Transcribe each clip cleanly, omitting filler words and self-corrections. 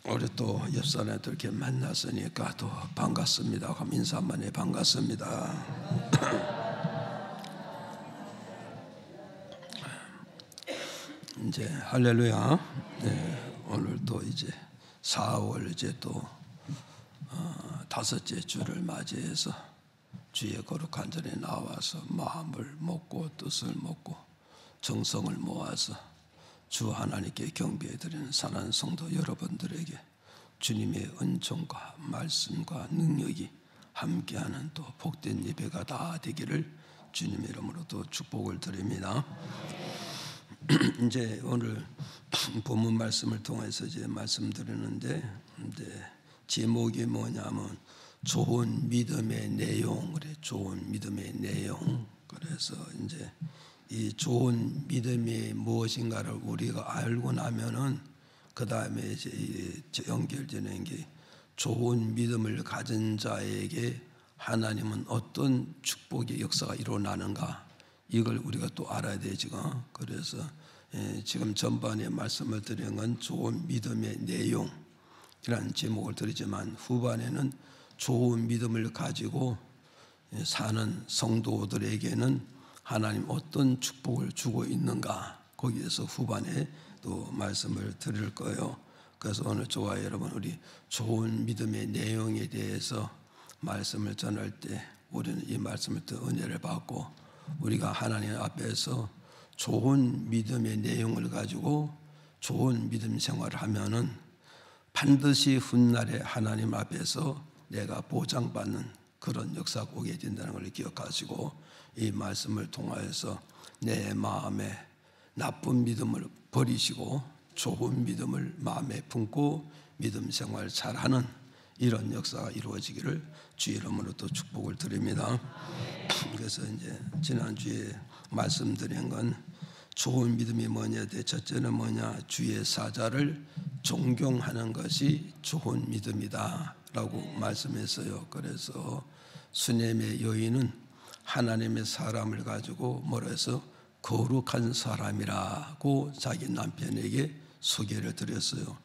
우리 또 옆사람들 이렇게 만났으니까 또 반갑습니다. 그럼 인사 한번 해. 반갑습니다. 이제 할렐루야. 네, 오늘 또 이제 4월 이제 또 다섯째 주를 맞이해서 주의 거룩한 전에 나와서 마음을 먹고 뜻을 먹고 정성을 모아서 주 하나님께 경배해드리는 사랑하는 성도 여러분들에게 주님의 은총과 말씀과 능력이 함께하는 또 복된 예배가 다 되기를 주님의 이름으로 또 축복을 드립니다. 이제 오늘 본문 말씀을 통해서 이제 말씀드리는데 이제 제목이 뭐냐면 좋은 믿음의 내용, 그래 좋은 믿음의 내용. 그래서 이제 이 좋은 믿음이 무엇인가를 우리가 알고 나면은 그 다음에 이제 연결되는 게 좋은 믿음을 가진 자에게 하나님은 어떤 축복의 역사가 일어나는가, 이걸 우리가 또 알아야 되지가. 그래서 지금 전반에 말씀을 드린 건 좋은 믿음의 내용이라는 제목을 드리지만 후반에는 좋은 믿음을 가지고 사는 성도들에게는 하나님 어떤 축복을 주고 있는가, 거기에서 후반에 또 말씀을 드릴 거예요. 그래서 오늘 저와 여러분 우리 좋은 믿음의 내용에 대해서 말씀을 전할 때 우리는 이 말씀을 또 은혜를 받고 우리가 하나님 앞에서 좋은 믿음의 내용을 가지고 좋은 믿음 생활을 하면은 반드시 훗날에 하나님 앞에서 내가 보장받는 그런 역사가 오게 된다는 걸 기억하시고 이 말씀을 통하여서 내 마음에 나쁜 믿음을 버리시고 좋은 믿음을 마음에 품고 믿음 생활 잘하는 이런 역사가 이루어지기를 주의 이름으로 또 축복을 드립니다. 그래서 이제 지난주에 말씀드린 건 좋은 믿음이 뭐냐, 첫째는 뭐냐, 주의 사자를 존경하는 것이 좋은 믿음이다 라고 말씀했어요. 그래서 수넴의 여인은 하나님의 사람을 가지고 뭐라 해서 거룩한 사람이라고 자기 남편에게 소개를 드렸어요.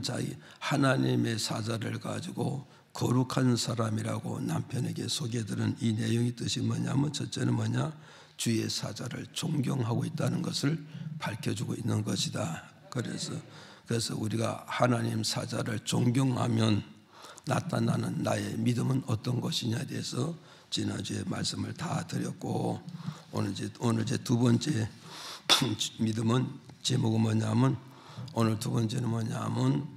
자기 하나님의 사자를 가지고 거룩한 사람이라고 남편에게 소개드린 이 내용의 뜻이 뭐냐면 첫째는 뭐냐, 주의 사자를 존경하고 있다는 것을 밝혀주고 있는 것이다. 그래서 우리가 하나님 사자를 존경하면 나타나는 나의 믿음은 어떤 것이냐에 대해서 지난주에 말씀을 다 드렸고 오늘 이제 두 번째 믿음은 제목은 뭐냐면 오늘 두 번째는 뭐냐면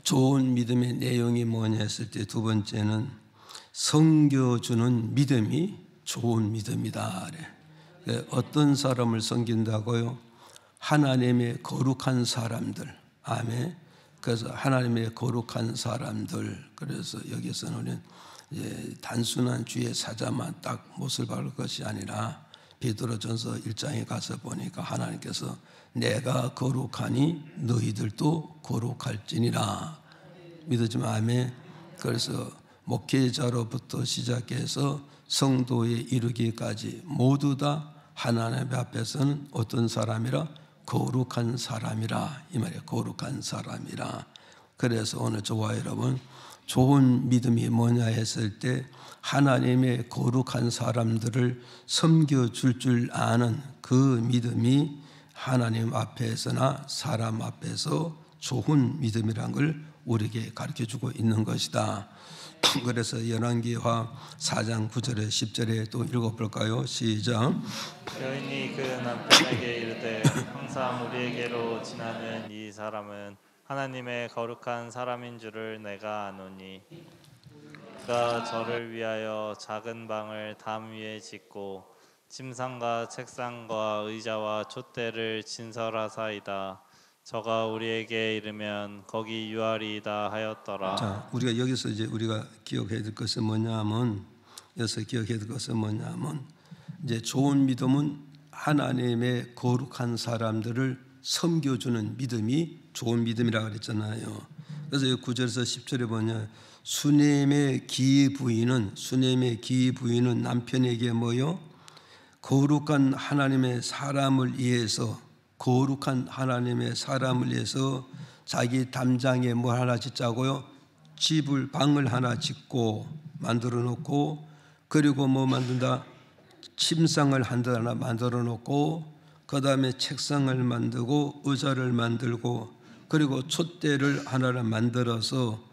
좋은 믿음의 내용이 뭐냐 했을 때 두 번째는 섬겨주는 믿음이 좋은 믿음이다. 어떤 사람을 섬긴다고요? 하나님의 거룩한 사람들. 아멘. 그래서 하나님의 거룩한 사람들. 그래서 여기서는 단순한 주의 사자만 딱 못을 박을 것이 아니라 베드로전서 1장에 가서 보니까 하나님께서 내가 거룩하니 너희들도 거룩할지니라. 믿어지면 아멘. 그래서 목회자로부터 시작해서 성도에 이르기까지 모두 다 하나님 앞에서는 어떤 사람이라? 거룩한 사람이라. 이 말이에요. 거룩한 사람이라. 그래서 오늘 저와 여러분 좋은 믿음이 뭐냐 했을 때 하나님의 거룩한 사람들을 섬겨줄 줄 아는 그 믿음이 하나님 앞에서나 사람 앞에서 좋은 믿음이란 걸 우리에게 가르쳐주고 있는 것이다. 그래서 열왕기하 4장 9절에 10절에 또 읽어볼까요? 시작. 여인이 그 남편에게 이르되 항상 우리에게로 지나는 이 사람은 하나님의 거룩한 사람인 줄을 내가 아노니 그가 저를 위하여 작은 방을 담 위에 짓고 침상과 책상과 의자와 촛대를 진설하사이다. 저가 우리에게 이르면 거기 유하리이다 하였더라. 자, 우리가 여기서 이제 우리가 기억해야 될 것은 뭐냐면 이제 좋은 믿음은 하나님의 거룩한 사람들을 섬겨주는 믿음이 좋은 믿음이라고 그랬잖아요. 그래서 9절에서 10절에 보면 수넴의 기부인은 남편에게 뭐요? 거룩한 하나님의 사람을 위해서 자기 담장에 뭘 하나 짓자고요? 방을 하나 짓고 만들어 놓고, 그리고 뭐 만든다? 침상을 하나 만들어 놓고, 그 다음에 책상을 만들고 의자를 만들고, 그리고 촛대를 하나를 만들어서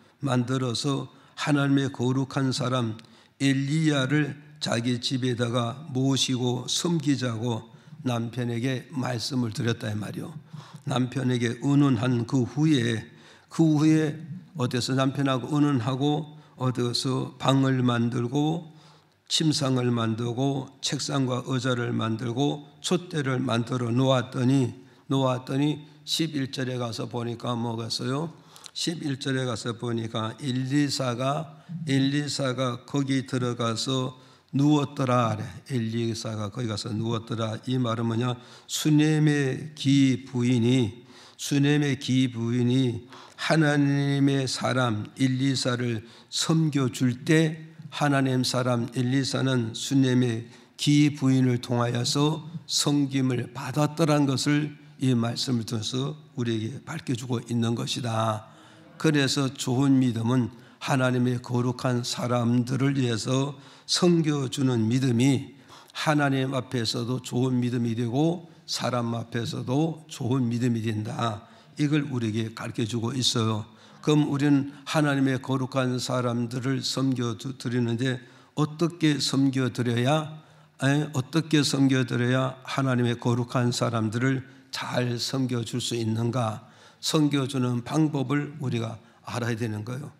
하나님의 거룩한 사람 엘리야를 자기 집에다가 모시고 섬기자고 남편에게 말씀을 드렸다 이 말이요. 남편에게 의논한 그 후에 어디서 남편하고 의논하고 어디서 방을 만들고 침상을 만들고 책상과 의자를 만들고 촛대를 만들어 놓았더니 11절에 가서 보니까 뭐겠어요? 11절에 가서 보니까 엘리사가 거기 들어가서 누웠더라. 엘리사가 거기 가서 누웠더라. 이 말은 뭐냐? 수넴의 기 부인이 하나님의 사람 엘리사를 섬겨줄 때 하나님 사람 엘리사는 수넴의 기 부인을 통하여서 섬김을 받았더란 것을 이 말씀을 통해서 우리에게 밝혀주고 있는 것이다. 그래서 좋은 믿음은 하나님의 거룩한 사람들을 위해서 섬겨주는 믿음이 하나님 앞에서도 좋은 믿음이 되고 사람 앞에서도 좋은 믿음이 된다. 이걸 우리에게 가르쳐주고 있어요. 그럼 우리는 하나님의 거룩한 사람들을 섬겨드리는데 어떻게 섬겨드려야 하나님의 거룩한 사람들을 잘 섬겨줄 수 있는가? 섬겨주는 방법을 우리가 알아야 되는 거예요.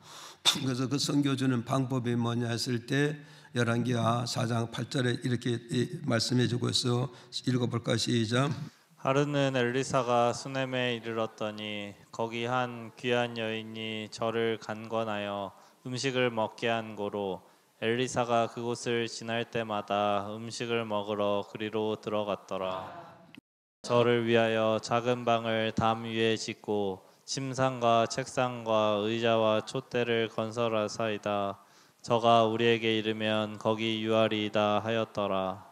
그래서 그 섬겨주는 방법이 뭐냐 했을 때 열왕기하 4장 8절에 이렇게 말씀해 주고 있어. 읽어볼까? 시작. 하루는 엘리사가 수넴에 이르렀더니 거기 한 귀한 여인이 저를 간권하여 음식을 먹게 한 고로 엘리사가 그곳을 지날 때마다 음식을 먹으러 그리로 들어갔더라. 저를 위하여 작은 방을 담 위에 짓고 침상과 책상과 의자와 촛대를 건설하사이다. 저가 우리에게 이르면 거기 유하리이다 하였더라.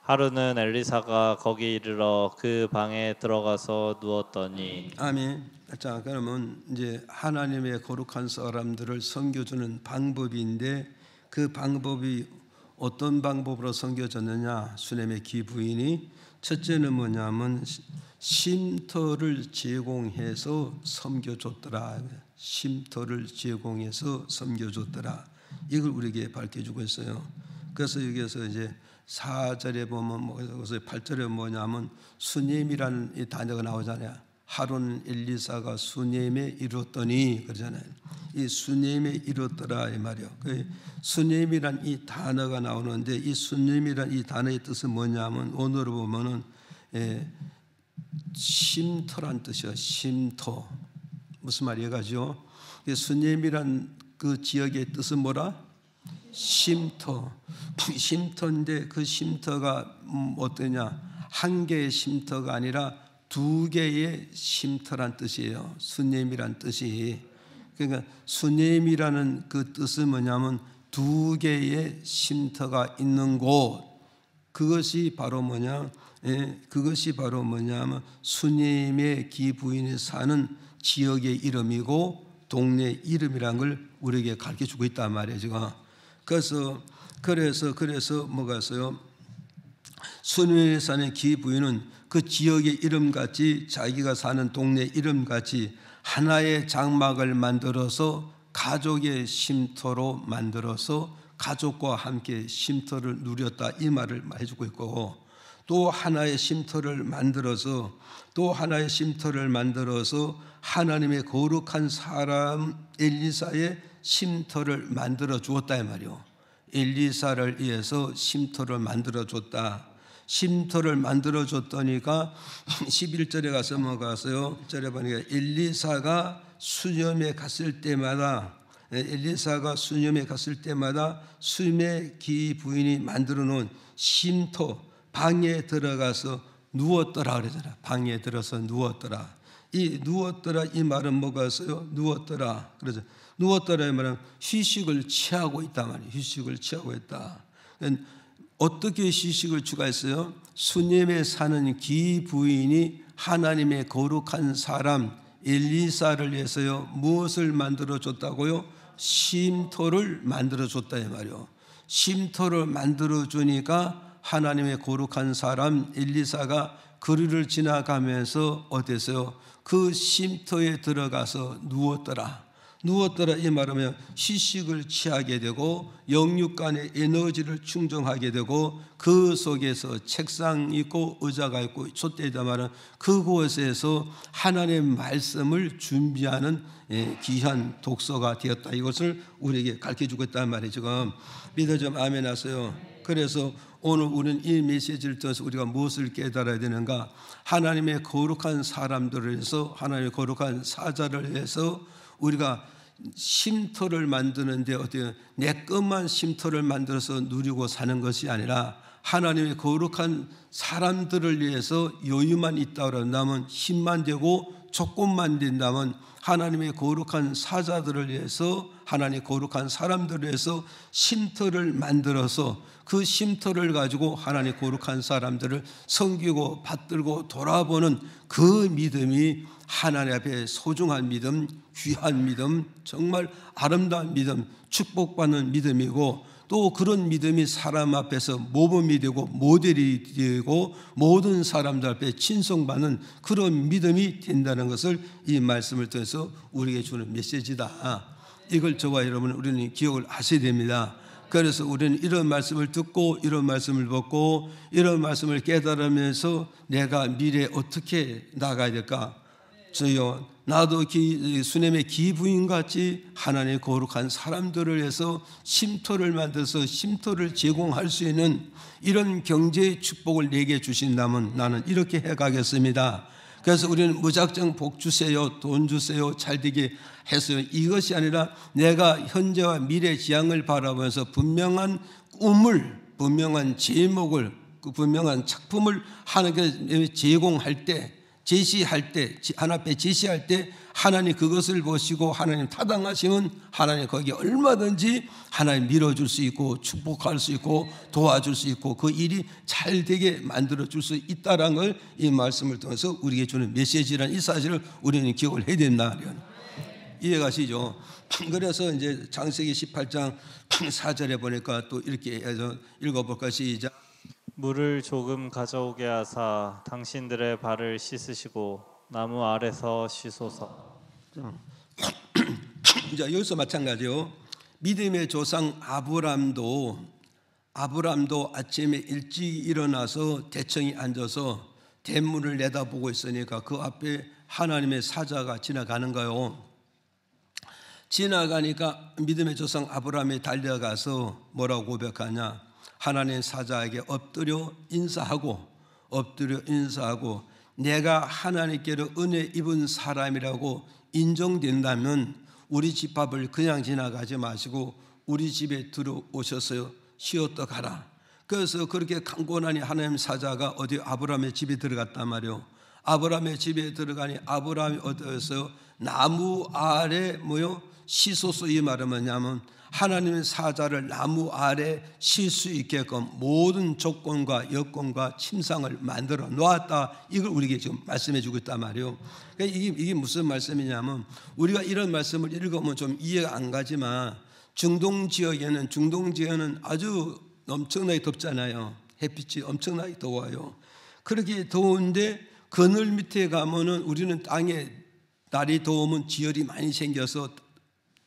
하루는 엘리사가 거기 이르러 그 방에 들어가서 누웠더니 아멘. 자, 그러면 이제 하나님의 거룩한 사람들을 섬겨주는 방법인데 그 방법이 어떤 방법으로 섬겨졌느냐? 수넴의 기부인이 첫째는 뭐냐면 쉼터를 제공해서 섬겨줬더라. 쉼터를 제공해서 섬겨줬더라. 이걸 우리에게 밝혀주고 있어요. 그래서 여기에서 이제 4절에 보면 8절에 뭐냐면 수넴이라는 이 단어가 나오잖아요. 하루는 엘리사가 수넴에 이르렀더니 그러잖아요. 이 수넴에 이르렀더라 이 말이요. 그 수넴이란 이 단어가 나오는데 이 수넴이란 이 단어의 뜻은 뭐냐면 오늘로 보면은 쉼터란 뜻이요. 쉼터. 무슨 말이에요, 가죠? 수넴이란 그 지역의 뜻은 뭐라? 쉼터. 쉼터인데 그 쉼터가 어떠냐? 한 개의 쉼터가 아니라 두 개의 쉼터란 뜻이에요. 수넴이란 뜻이. 그러니까 수넴이라는 그 뜻은 뭐냐면 두 개의 쉼터가 있는 곳. 그것이 바로 뭐냐면 수넴의 기부인이 사는 지역의 이름이고 동네 이름이란 걸 우리에게 가르쳐주고 있단 말이에요. 지금. 그래서 뭐가 있어요? 수넴에 사는 기부인은 그 지역의 이름같이 자기가 사는 동네 이름같이 하나의 장막을 만들어서 가족의 쉼터로 만들어서 가족과 함께 쉼터를 누렸다 이 말을 해주고 있고 또 하나의 쉼터를 만들어서 하나님의 거룩한 사람 엘리사의 쉼터를 만들어 주었다 이 말이요. 엘리사를 위해서 쉼터를 만들어 줬다. 쉼터를 만들어 줬더니까 11절에 가서 뭐가 왔어요? 1절에 보니까 엘리사가 수넴에 갔을 때마다 수넴의 기부인이 만들어 놓은 쉼터 방에 들어가서 누웠더라 그러잖아. 방에 들어서 누웠더라. 이 누웠더라 이 말은 뭐가 있어요? 누웠더라. 그래서 누웠더라 이 말은 휴식을 취하고 있단 말이에요. 휴식을 취하고 있다. 어떻게 휴식을 취했어요? 수넴에 사는 기부인이 하나님의 거룩한 사람 엘리사를 위해서요 무엇을 만들어 줬다고요? 쉼터를 만들어 줬다 이 말이요. 쉼터를 만들어 주니까 하나님의 거룩한 사람 엘리사가 거리를 지나가면서 어땠어요? 그 쉼터에 들어가서 누웠더라 이 말하면 휴식을 취하게 되고 영육간의 에너지를 충전하게 되고 그 속에서 책상 있고 의자가 있고 촛대다 말은 그곳에서 하나님의 말씀을 준비하는 귀한 독서가 되었다. 이것을 우리에게 가르쳐주고 있다는 말이에요. 지금 믿어 좀 아멘 하세요. 그래서 오늘 우리는 이 메시지를 통해서 우리가 무엇을 깨달아야 되는가? 하나님의 거룩한 사람들을 위해서 하나님의 거룩한 사자를 위해서 우리가 쉼터를 만드는데 어떻게 내 것만 쉼터를 만들어서 누리고 사는 것이 아니라 하나님의 거룩한 사람들을 위해서 여유만 있다 그런다면 힘만 되고 조건만 된다면 하나님의 거룩한 사자들을 위해서 하나님의 거룩한 사람들을 위해서 쉼터를 만들어서 그 쉼터를 가지고 하나님의 거룩한 사람들을 섬기고 받들고 돌아보는 그 믿음이 하나님 앞에 소중한 믿음, 귀한 믿음, 정말 아름다운 믿음, 축복받는 믿음이고 또 그런 믿음이 사람 앞에서 모범이 되고 모델이 되고 모든 사람들 앞에 친송받는 그런 믿음이 된다는 것을 이 말씀을 통해서 우리에게 주는 메시지다. 이걸 저와 여러분 우리는 기억을 하셔야 됩니다. 그래서 우리는 이런 말씀을 듣고 이런 말씀을 듣고 이런 말씀을 깨달으면서 내가 미래에 어떻게 나가야 될까? 저요 나도 수넴의 기부인같이 하나님의 거룩한 사람들을 위해서 쉼터를 만들어서 쉼터를 제공할 수 있는 이런 경제의 축복을 내게 주신다면 나는 이렇게 해가겠습니다. 그래서 우리는 무작정 복 주세요, 돈 주세요, 잘되게 해서요 이것이 아니라 내가 현재와 미래 지향을 바라보면서 분명한 꿈을, 분명한 제목을, 그 분명한 작품을 하나님께 제공할 때, 제시할 때, 하나님 앞에 제시할 때 하나님 그것을 보시고 하나님 타당하시면 하나님 거기에 얼마든지 하나님 밀어줄 수 있고 축복할 수 있고 도와줄 수 있고 그 일이 잘 되게 만들어줄 수 있다는 걸 이 말씀을 통해서 우리에게 주는 메시지라는 이 사실을 우리는 기억을 해야 된다. 이해가시죠? 그래서 이제 창세기 18장 4절에 보니까 또 이렇게 해서 읽어볼까? 시작. 물을 조금 가져오게 하사 당신들의 발을 씻으시고 나무 아래서 쉬소서. 자, 여기서 마찬가지요. 믿음의 조상 아브람도 아침에 일찍 일어나서 대청에 앉아서 대문을 내다보고 있으니까 그 앞에 하나님의 사자가 지나가는 거요. 지나가니까 믿음의 조상 아브람이 달려가서 뭐라고 고백하냐? 하나님의 사자에게 엎드려 인사하고 내가 하나님께로 은혜 입은 사람이라고 인정된다면 우리 집 앞을 그냥 지나가지 마시고 우리 집에 들어오셔서 쉬었다 가라. 그래서 그렇게 강권하니 하나님 사자가 어디 아브라함의 집에 들어갔단 말이요. 아브라함의 집에 들어가니 아브라함이 어디서 나무 아래 쉬소서. 이 말은 뭐냐면 하나님의 사자를 나무 아래 쉴 수 있게끔 모든 조건과 여건과 침상을 만들어 놓았다. 이걸 우리에게 지금 말씀해 주고 있단 말이에요. 그러니까 이게 무슨 말씀이냐면 우리가 이런 말씀을 읽으면 좀 이해가 안 가지만 중동 지역에는 아주 엄청나게 덥잖아요. 햇빛이 엄청나게 더워요. 그렇게 더운데 그늘 밑에 가면은 우리는 땅에 날이 더우면 지열이 많이 생겨서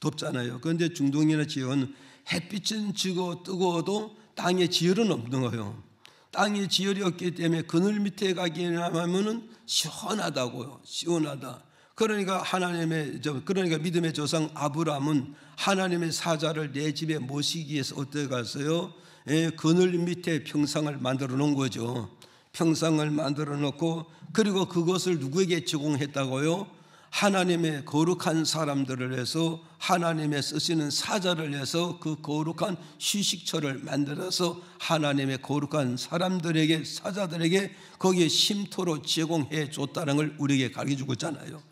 덥잖아요. 그런데 중동이나 지역은 햇빛은 지고 뜨거워도 땅에 지열은 없는 거예요. 땅에 지열이 없기 때문에 그늘 밑에 가기에는 하면은 시원하다고요. 시원하다. 그러니까 그러니까 믿음의 조상 아브람은 하나님의 사자를 내 집에 모시기 위해서 어떻게 갔어요? 그늘 밑에 평상을 만들어 놓은 거죠. 평상을 만들어 놓고 그리고 그것을 누구에게 제공했다고요? 하나님의 거룩한 사람들을 해서 하나님의 쓰시는 사자를 해서 그 거룩한 휴식처를 만들어서 하나님의 거룩한 사자들에게 거기에 쉼터로 제공해 줬다는 걸 우리에게 가르쳐주고 있잖아요.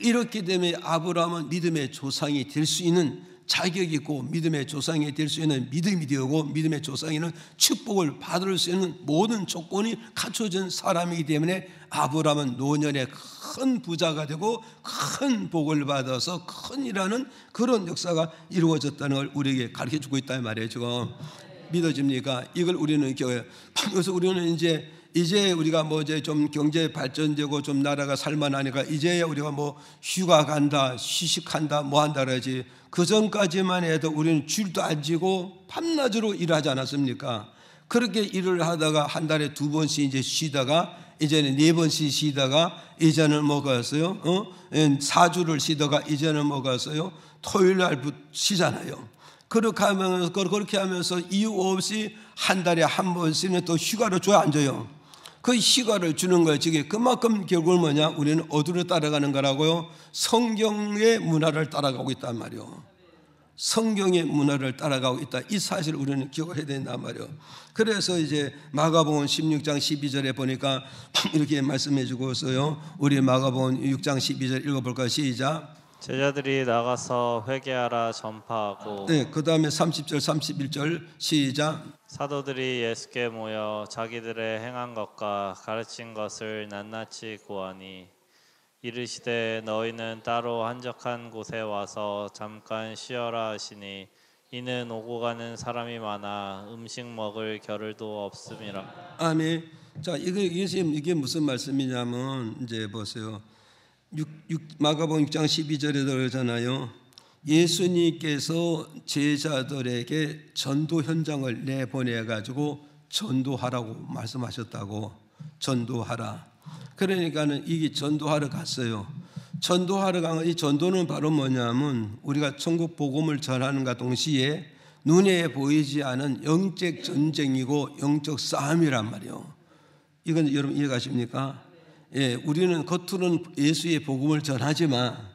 이렇게 되면 아브라함은 믿음의 조상이 될 수 있는 자격 있고 믿음의 조상이 될 수 있는 믿음이 되고 믿음의 조상이는 축복을 받을 수 있는 모든 조건이 갖춰진 사람이기 때문에 아브라함은 노년에 큰 부자가 되고 큰 복을 받아서 큰이라는 그런 역사가 이루어졌다는 걸 우리에게 가르쳐주고 있다는 말이에요. 지금 믿어집니까? 이걸 우리는 교회. 그래서 우리는 이제 우리가 뭐 이제 좀 경제 발전되고 좀 나라가 살만하니까 이제 우리가 뭐 휴가 간다, 휴식한다, 뭐 한다 그러지. 그 전까지만 해도 우리는 줄도 안 지고 밤낮으로 일하지 않았습니까? 그렇게 일을 하다가 한 달에 2번씩 이제 쉬다가 이제는 4번씩 쉬다가 이제는 뭐 갔어요? 4주를 쉬다가 이제는 뭐 갔어요? 토요일 날 쉬잖아요. 그렇게 하면서 이유 없이 한 달에 한 번씩은 또 휴가를 줘야 안 줘요. 그 휴가를 주는 거예요. 지금 그만큼 결국은 뭐냐? 우리는 어디로 따라가는 거라고요? 성경의 문화를 따라가고 있단 말이에요. 성경의 문화를 따라가고 있다. 이 사실을 우리는 기억해야 된단 말이에요. 그래서 이제 마가복음 16장 12절에 보니까 이렇게 말씀해 주고 있어요. 우리 마가복음 6장 12절 읽어볼까요? 시작. 제자들이 나가서 회개하라 전파하고. 네, 그 다음에 30절 31절 시작. 사도들이 예수께 모여 자기들의 행한 것과 가르친 것을 낱낱이 고하니 이르시되 너희는 따로 한적한 곳에 와서 잠깐 쉬어라 하시니 이는 오고 가는 사람이 많아 음식 먹을 겨를도 없음이라. 아멘. 자, 이게 무슨 말씀이냐면 이제 보세요. 마가복음 6장 12절에 그러잖아요. 예수님께서 제자들에게 전도 현장을 내보내가지고 전도하라고 말씀하셨다고. 전도하라. 그러니까는 이게 전도하러 갔어요. 전도하러 간 이 전도는 바로 뭐냐면 우리가 천국 복음을 전하는과 동시에 눈에 보이지 않은 영적 전쟁이고 영적 싸움이란 말이에요. 이건 여러분 이해가십니까? 예, 우리는 겉으로는 예수의 복음을 전하지만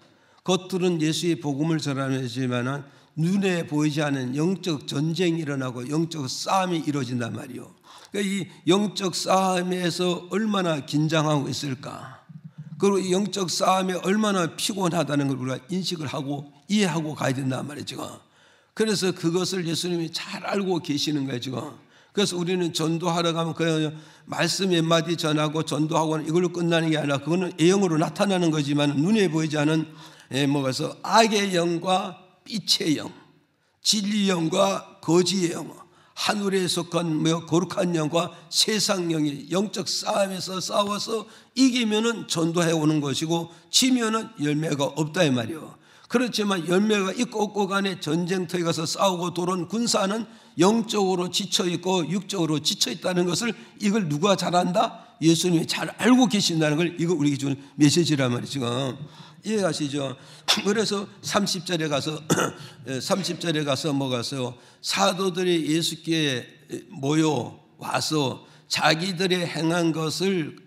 눈에 보이지 않는 영적 전쟁이 일어나고 영적 싸움이 이루어진단 말이에요. 그러니까 이 영적 싸움에서 얼마나 긴장하고 있을까? 그리고 이 영적 싸움에 얼마나 피곤하다는 걸 우리가 인식을 하고 이해하고 가야 된단 말이에요. 지금. 그래서 그것을 예수님이 잘 알고 계시는 거예요. 지금. 그래서 우리는 전도하러 가면 그냥 말씀 몇 마디 전하고 전도하고는 이걸로 끝나는 게 아니라 그거는 A형으로 나타나는 거지만 눈에 보이지 않은 뭐가서 악의 영과 빛의 영, 진리의 영과 거짓의 영, 하늘에 속한 거룩한 영과 세상 영이 영적 싸움에서 싸워서 이기면은 전도해 오는 것이고 지면은 열매가 없다 이 말이에요. 그렇지만 열매가 있고 없고 간에 전쟁터에 가서 싸우고 돌아온 군사는 영적으로 지쳐있고 육적으로 지쳐있다는 것을 이걸 누가 잘한다? 예수님이 잘 알고 계신다는 걸 이거 우리에게 주는 메시지란 말이에요. 지금 이해가시죠? 그래서 30절에 가서 뭐 갔어요? 사도들이 예수께 모여 와서 자기들이 행한 것을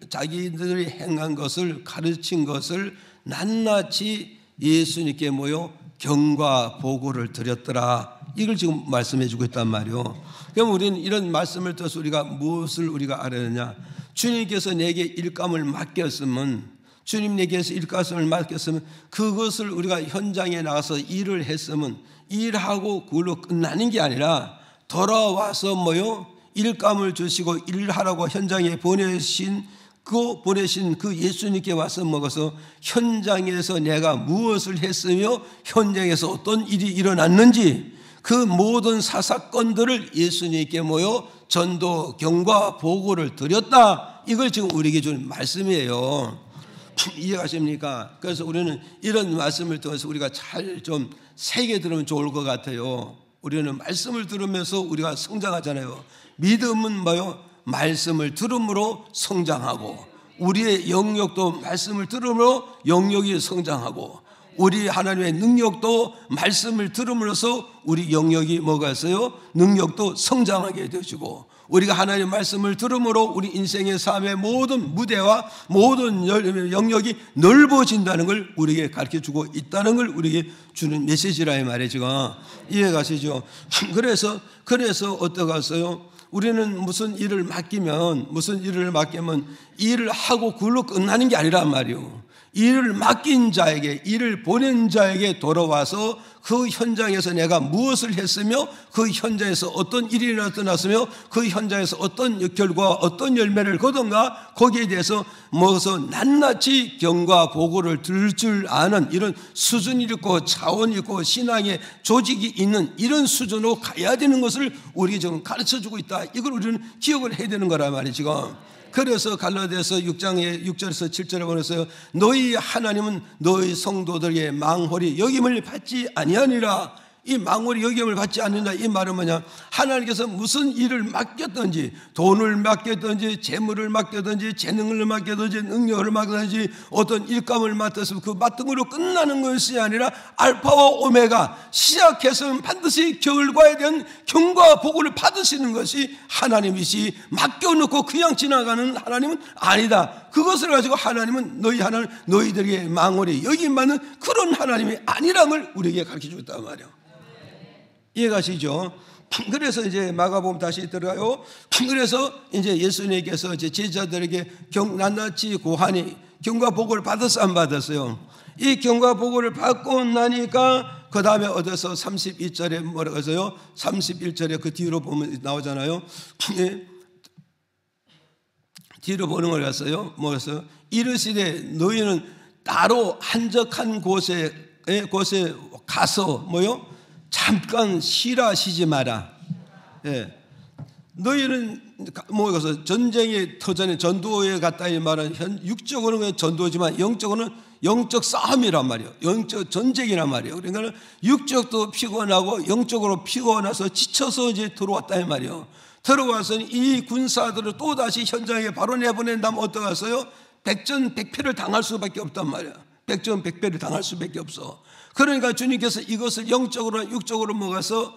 가르친 것을 낱낱이 예수님께 모여 경과 보고를 드렸더라. 이걸 지금 말씀해 주고 있단 말이에요. 그럼 우리는 이런 말씀을 들어서 우리가 무엇을 우리가 알아야 하냐? 주님께서 내게 일감을 맡겼으면 그것을 우리가 현장에 나가서 일을 했으면 일하고 그걸로 끝나는 게 아니라 돌아와서 일감을 주시고 일하라고 현장에 보내신 그 예수님께 와서 먹어서 현장에서 내가 무엇을 했으며 현장에서 어떤 일이 일어났는지 그 모든 사사건들을 예수님께 모여 전도 경과 보고를 드렸다. 이걸 지금 우리에게 준 말씀이에요. 이해가십니까? 그래서 우리는 이런 말씀을 통해서 우리가 잘 좀 새겨 들으면 좋을 것 같아요. 우리는 말씀을 들으면서 우리가 성장하잖아요. 믿음은 말씀을 들음으로 성장하고 우리의 영역도 말씀을 들음으로 영역이 성장하고 우리 하나님의 능력도 말씀을 들음으로써 우리 영역이 능력도 성장하게 되어지고 우리가 하나님의 말씀을 들음으로 우리 인생의 삶의 모든 무대와 모든 영역이 넓어진다는 걸 우리에게 가르쳐주고 있다는 걸 우리에게 주는 메시지라 이 말이에요. 지금 이해가시죠? 그래서 어떠겠어요? 우리는 무슨 일을 맡기면 일을 하고 그걸로 끝나는 게 아니란 말이에요. 일을 맡긴 자에게, 일을 보낸 자에게 돌아와서 그 현장에서 내가 무엇을 했으며 그 현장에서 어떤 일이 나타났으며 그 현장에서 어떤 결과, 어떤 열매를 거둔가 거기에 대해서 먹어서 낱낱이 경과 보고를 들을 줄 아는 이런 수준이 있고 차원이 있고 신앙의 조직이 있는 이런 수준으로 가야 되는 것을 우리에게 지금 가르쳐주고 있다. 이걸 우리는 기억을 해야 되는 거란 말이에요 지금. 그래서 갈라디아서 6장의 6절에서 7절에 보내서요, 너희 하나님은 너희 성도들에게 망홀히 여김을 받지 아니하니라. 이 망홀히 여김을 받지 않는다. 이 말은 뭐냐? 하나님께서 무슨 일을 맡겼든지, 돈을 맡겼든지, 재물을 맡겼든지, 재능을 맡겼든지, 능력을 맡겼든지, 어떤 일감을 맡았으면 그 맡은 걸로 끝나는 것이 아니라 알파와 오메가, 시작해서는 반드시 결과에 대한 경과 보고를 받으시는 것이 하나님이시, 맡겨놓고 그냥 지나가는 하나님은 아니다. 그것을 가지고 하나님은 너희들에게 망홀히 여김받는 그런 하나님이 아니라는 걸 우리에게 가르쳐주고 있단 말이에요. 이해가시죠? 그래서 이제 마가복음 다시 들어가요. 그래서 이제 예수님께서 이제 제자들에게 낱낱이 고하니 경과 보고를 받았어 안 받았어요? 이 경과 보고를 받고 나니까 그 다음에 어디서 31절에 뭐라고 해서요? 31절에 그 뒤로 보면 나오잖아요. 뒤로 보는 걸 갔어요. 뭐였어요? 이르시되 너희는 따로 한적한 곳에 가서 뭐요? 잠깐 쉬라 쉬지 마라. 예. 너희는 뭐여서 전쟁의 터전에 전도에 갔다 이 말은 육적으로는 전도지만 영적으로는 영적 싸움이란 말이에요. 영적 전쟁이란 말이에요. 그러니까 육적도 피곤하고 영적으로 피곤해서 지쳐서 이제 들어왔다 이 말이에요. 들어와서 이 군사들을 또 다시 현장에 바로 내보낸다면 어떠겠어요? 백전백패를 당할 수밖에 없단 말이에요. 백전백패를 당할 수밖에 없어. 그러니까 주님께서 이것을 영적으로 육적으로 먹어서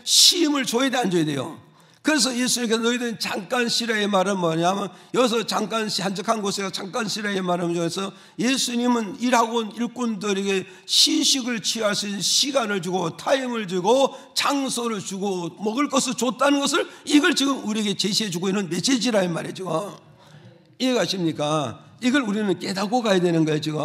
시임을 줘야 돼 안 줘야 돼요? 그래서 예수님께서 너희들은 잠깐 쉬라의 말은 뭐냐면 여기서 잠깐 한적한 곳에 잠깐 쉬라의 말은 중에서 예수님은 일하고 온 일꾼들에게 시식을 취할 수 있는 시간을 주고 타임을 주고 장소를 주고 먹을 것을 줬다는 것을 이걸 지금 우리에게 제시해 주고 있는 메시지라는 말이죠. 이해가십니까? 이걸 우리는 깨닫고 가야 되는 거예요 지금.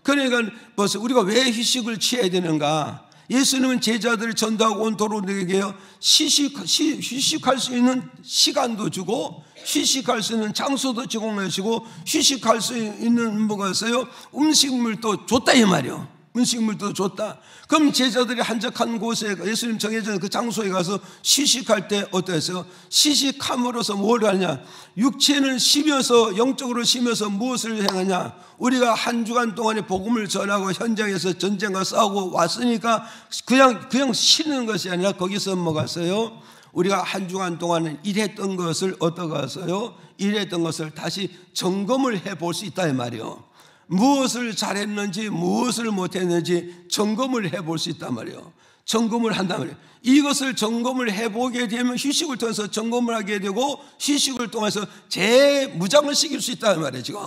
그러니까 벌써 우리가 왜 휴식을 취해야 되는가? 예수님은 제자들을 전도하고 온 도로들에게요 휴식할 수 있는 시간도 주고 휴식할 수 있는 장소도 제공해 주고 휴식할 수 있는 뭐가 있어요? 음식물도 줬다 이 말이에요. 음식물도 줬다. 그럼 제자들이 한적한 곳에 예수님 정해진 그 장소에 가서 시식할 때 어땠어요? 시식함으로써 뭘 하냐? 육체는 쉬면서 영적으로 쉬면서 무엇을 행하냐? 우리가 한 주간 동안에 복음을 전하고 현장에서 전쟁과 싸우고 왔으니까 그냥 쉬는 것이 아니라 거기서 뭐가 있어요? 우리가 한 주간 동안에 일했던 것을 어떻게 했어요? 일했던 것을 다시 점검을 해볼 수 있다 이 말이에요. 무엇을 잘했는지 무엇을 못했는지 점검을 해볼 수 있단 말이에요. 점검을 한단 말이에요. 이것을 점검을 해보게 되면 휴식을 통해서 점검을 하게 되고 휴식을 통해서 재무장을 시킬 수 있다는 말이에요 지금.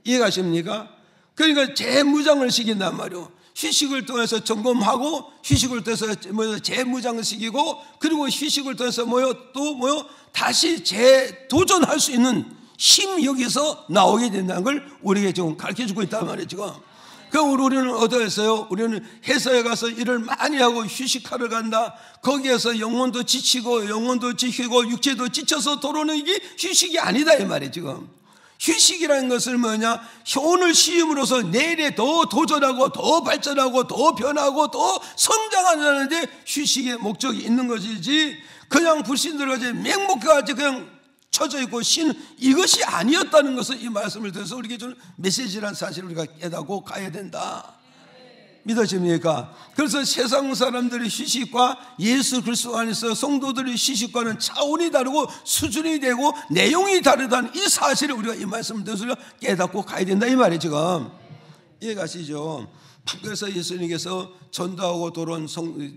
이해가십니까? 그러니까 재무장을 시킨단 말이에요. 휴식을 통해서 점검하고 휴식을 통해서 재무장을 시키고 그리고 휴식을 통해서 다시 재도전할 수 있는 힘이 여기서 나오게 된다는 걸 우리에게 지금 가르쳐주고 있단 말이에요 지금. 그럼 우리는 어떻게 했어요? 우리는 회사에 가서 일을 많이 하고 휴식하러 간다. 거기에서 영혼도 지치고 육체도 지쳐서 돌아오는 이게 휴식이 아니다 이 말이에요 지금. 휴식이라는 것은 뭐냐? 오늘 쉬임으로써 내일에 더 도전하고 더 발전하고 더 변하고 더 성장하는 데 휴식의 목적이 있는 것이지 그냥 불신들까지 맹목까지 그냥 쳐져 있고 쉬는 이것이 아니었다는 것을 이 말씀을 들어서 우리에게 주는 메시지라는 사실을 우리가 깨닫고 가야 된다. 믿어집니까? 그래서 세상 사람들의 휴식과 예수 그리스도 안에서 성도들의 휴식과는 차원이 다르고 수준이 되고 내용이 다르다는 이 사실을 우리가 이 말씀을 들어서 깨닫고 가야 된다 이 말이에요 지금. 이해가시죠? 그래서 예수님께서 전도하고 돌아온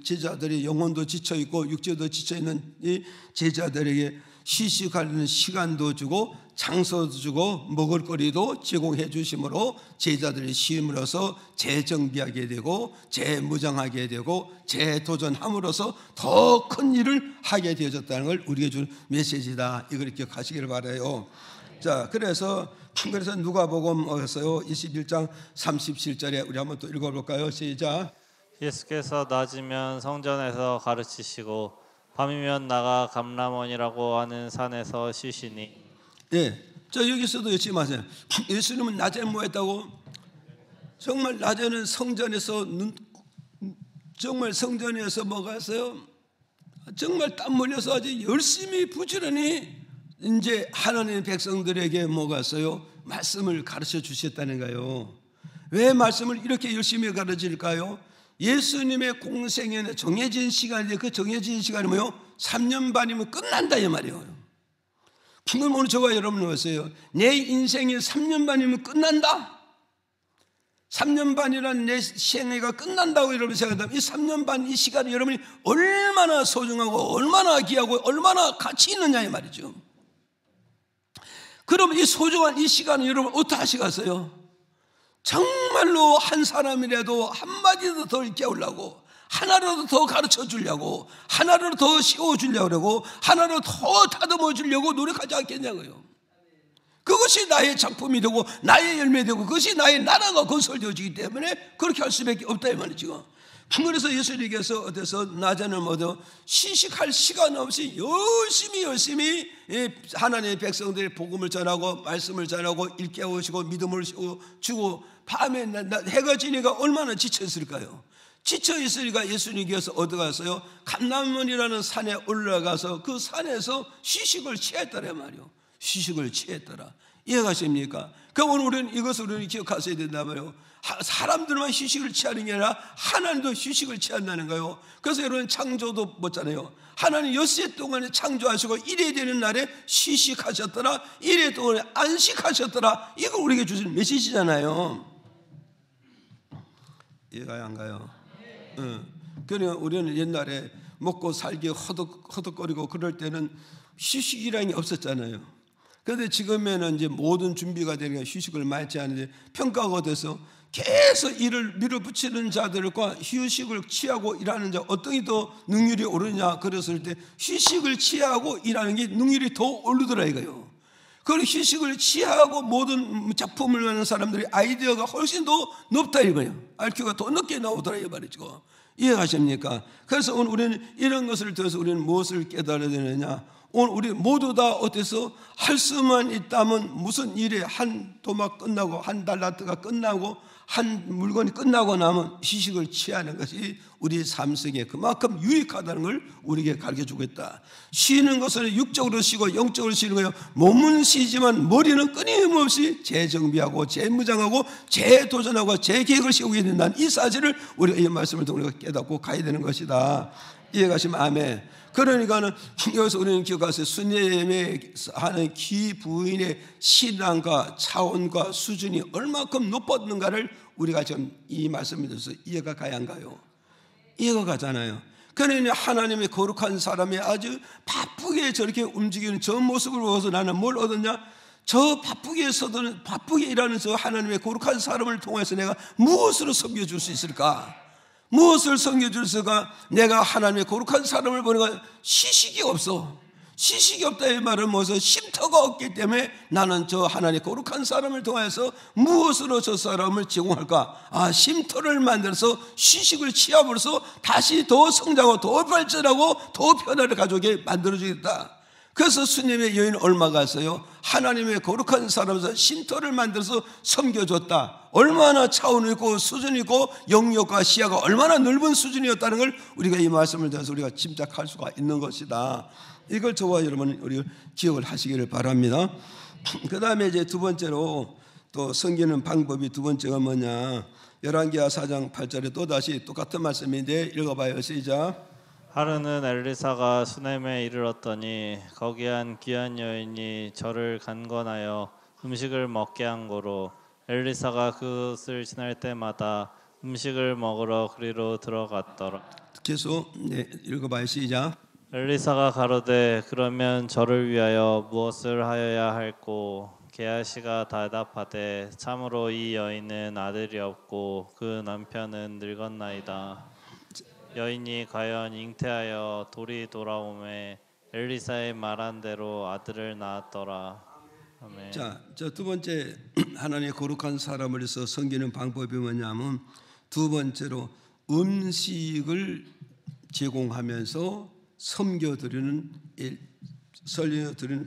제자들이 영혼도 지쳐있고 육체도 지쳐있는 이 제자들에게 휴식하는 시간도 주고 장소도 주고 먹을거리도 제공해 주심으로 제자들이 쉼으로써 재정비하게 되고 재무장하게 되고 재도전함으로써 더 큰 일을 하게 되어졌다는 걸 우리에게 주는 메시지다. 이걸 기억하시기를 바라요. 자, 그래서 누가복음 어서요 21장 37절에 우리 한번 또 읽어볼까요? 시작. 예수께서 낮이면 성전에서 가르치시고 밤이면 나가 감람원이라고 하는 산에서 쉬시니. 예, 저 여기서도 잊지 마세요. 예수님은 낮에는 뭐 했다고? 정말 낮에는 정말 성전에서 뭐가 했어요? 정말 땀 흘려서 아주 열심히 부지런히 이제 하나님의 백성들에게 뭐가 있어요? 말씀을 가르쳐 주셨다는 거예요. 왜 말씀을 이렇게 열심히 가르칠까요? 예수님의 공생에는 정해진 시간인데 그 정해진 시간이 뭐요? 3년 반이면 끝난다 이 말이에요. 그럼 오늘 저와 여러분은 보세요. 내 인생이 3년 반이면 끝난다. 3년 반이라는 내 생애가 끝난다고 여러분 생각한다면 이 3년 반 이 시간이 여러분이 얼마나 소중하고 얼마나 귀하고 얼마나 가치 있느냐 이 말이죠. 그럼 이 소중한 이 시간을 여러분 어떻게 하시겠어요? 정말로 한 사람이라도 한마디도 더 깨우려고, 하나라도 더 가르쳐 주려고, 하나라도 더 씌워 주려고, 하나라도 더 다듬어 주려고 노력하지 않겠냐고요. 그것이 나의 작품이 되고 나의 열매 되고 그것이 나의 나라가 건설되어지기 때문에 그렇게 할 수밖에 없다 이 말이죠. 그래서 예수님께서 어디서 낮에는 뭐죠? 시식할 시간 없이 열심히 하나님의 백성들의 복음을 전하고 말씀을 전하고 일깨우시고 믿음을 주고 밤에 해가 지니까 얼마나 지쳤을까요? 지쳐 있으니까 예수님께서 어디 갔어요? 감람원이라는 산에 올라가서 그 산에서 휴식을 취했더라 말이요. 휴식을 취했더라. 이해가십니까? 그럼 오늘 우리는 이것을 우리는 기억하셔야 된단 말이에요. 사람들만 휴식을 취하는 게 아니라 하나님도 휴식을 취한다는 거예요. 그래서 여러분 창조도 보잖아요. 하나님 엿새 동안에 창조하시고 1회 되는 날에 휴식하셨더라. 1회 동안에 안식하셨더라. 이거 우리에게 주신 메시지잖아요. 이해가 안 가요? 그러니까 우리는 옛날에 먹고 살기 허덕거리고 그럴 때는 휴식이라는 게 없었잖아요. 그런데 지금에는 이제 모든 준비가 되니까 휴식을 많이 하는데 평가가 돼서 계속 일을 밀어붙이는 자들과 휴식을 취하고 일하는 자 어떤 게 더 능률이 오르냐 그랬을 때 휴식을 취하고 일하는 게 능률이 더 오르더라 이거요. 그리고 휴식을 취하고 모든 작품을 하는 사람들이 아이디어가 훨씬 더 높다 이거예요. IQ가 더 높게 나오더라 이 말이죠. 이해가십니까? 그래서 오늘 우리는 이런 것을 통해서 우리는 무엇을 깨달아야 되느냐? 오늘 우리 모두 다 어때서 할 수만 있다면 무슨 일에 한 도막 끝나고 한 달란트가 끝나고 한 물건이 끝나고 나면 휴식을 취하는 것이 우리의 삶 속에 그만큼 유익하다는 걸 우리에게 가르쳐주고 있다. 쉬는 것은 육적으로 쉬고 영적으로 쉬는 거예요. 몸은 쉬지만 머리는 끊임없이 재정비하고 재무장하고 재도전하고 재계획을 세우게 된다는 이 사실을 우리가 이 말씀을 통해 깨닫고 가야 되는 것이다. 이해가시면 아멘. 그러니까는 여기서 우리는 기억하세요. 수님의 하는 기부인의 신앙과 차원과 수준이 얼마큼 높았는가를 우리가 지금 이 말씀에 대해서 이해가 가야 한가요? 이해가 가잖아요. 그러니 하나님의 거룩한 사람이 아주 바쁘게 저렇게 움직이는 저 모습을 보고서 나는 뭘 얻었냐? 저 바쁘게 일하는 저 하나님의 거룩한 사람을 통해서 내가 무엇으로 섬겨줄 수 있을까? 무엇을 섬겨줄수가 내가 하나님의 거룩한 사람을 보니까 시식이 없어. 시식이 없다 이 말은 무엇을 쉼터가 없기 때문에 나는 저 하나님의 거룩한 사람을 통해서 무엇으로 저 사람을 제공할까? 쉼터를 만들어서 시식을 취함으로써 다시 더 성장하고 더 발전하고 더 변화를 가져오게 만들어주겠다. 그래서 수님의 여인 얼마 갔어요? 하나님의 거룩한 사람에서 쉼터를 만들어서 섬겨줬다. 얼마나 차원 있고 수준 있고 영역과 시야가 얼마나 넓은 수준이었다는 걸 우리가 이 말씀을 통해서 우리가 짐작할 수가 있는 것이다. 이걸 저와 여러분 우리 기억을 하시기를 바랍니다. 그 다음에 이제 두 번째로 또 섬기는 방법이 두 번째가 뭐냐? 열왕기하 4장 8절에 또 다시 똑같은 말씀인데 읽어봐요. 시작. 하루는 엘리사가 수넴에 이르렀더니 거기 한 귀한 여인이 저를 간건하여 음식을 먹게 한 고로 엘리사가 그것을 지날 때마다 음식을 먹으러 그리로 들어갔더라. 계속 읽어봐요. 시작. 엘리사가 가로되 그러면 저를 위하여 무엇을 하여야 할꼬? 게하시가 대답하되 참으로 이 여인은 아들이 없고 그 남편은 늙었나이다. 여인이 과연 잉태하여 돌이 돌아오매 엘리사의 말한 대로 아들을 낳았더라. 아멘. 자, 저 두 번째 하나님의 거룩한 사람을 위해서 섬기는 방법이 뭐냐면 두 번째로 음식을 제공하면서 섬겨드리는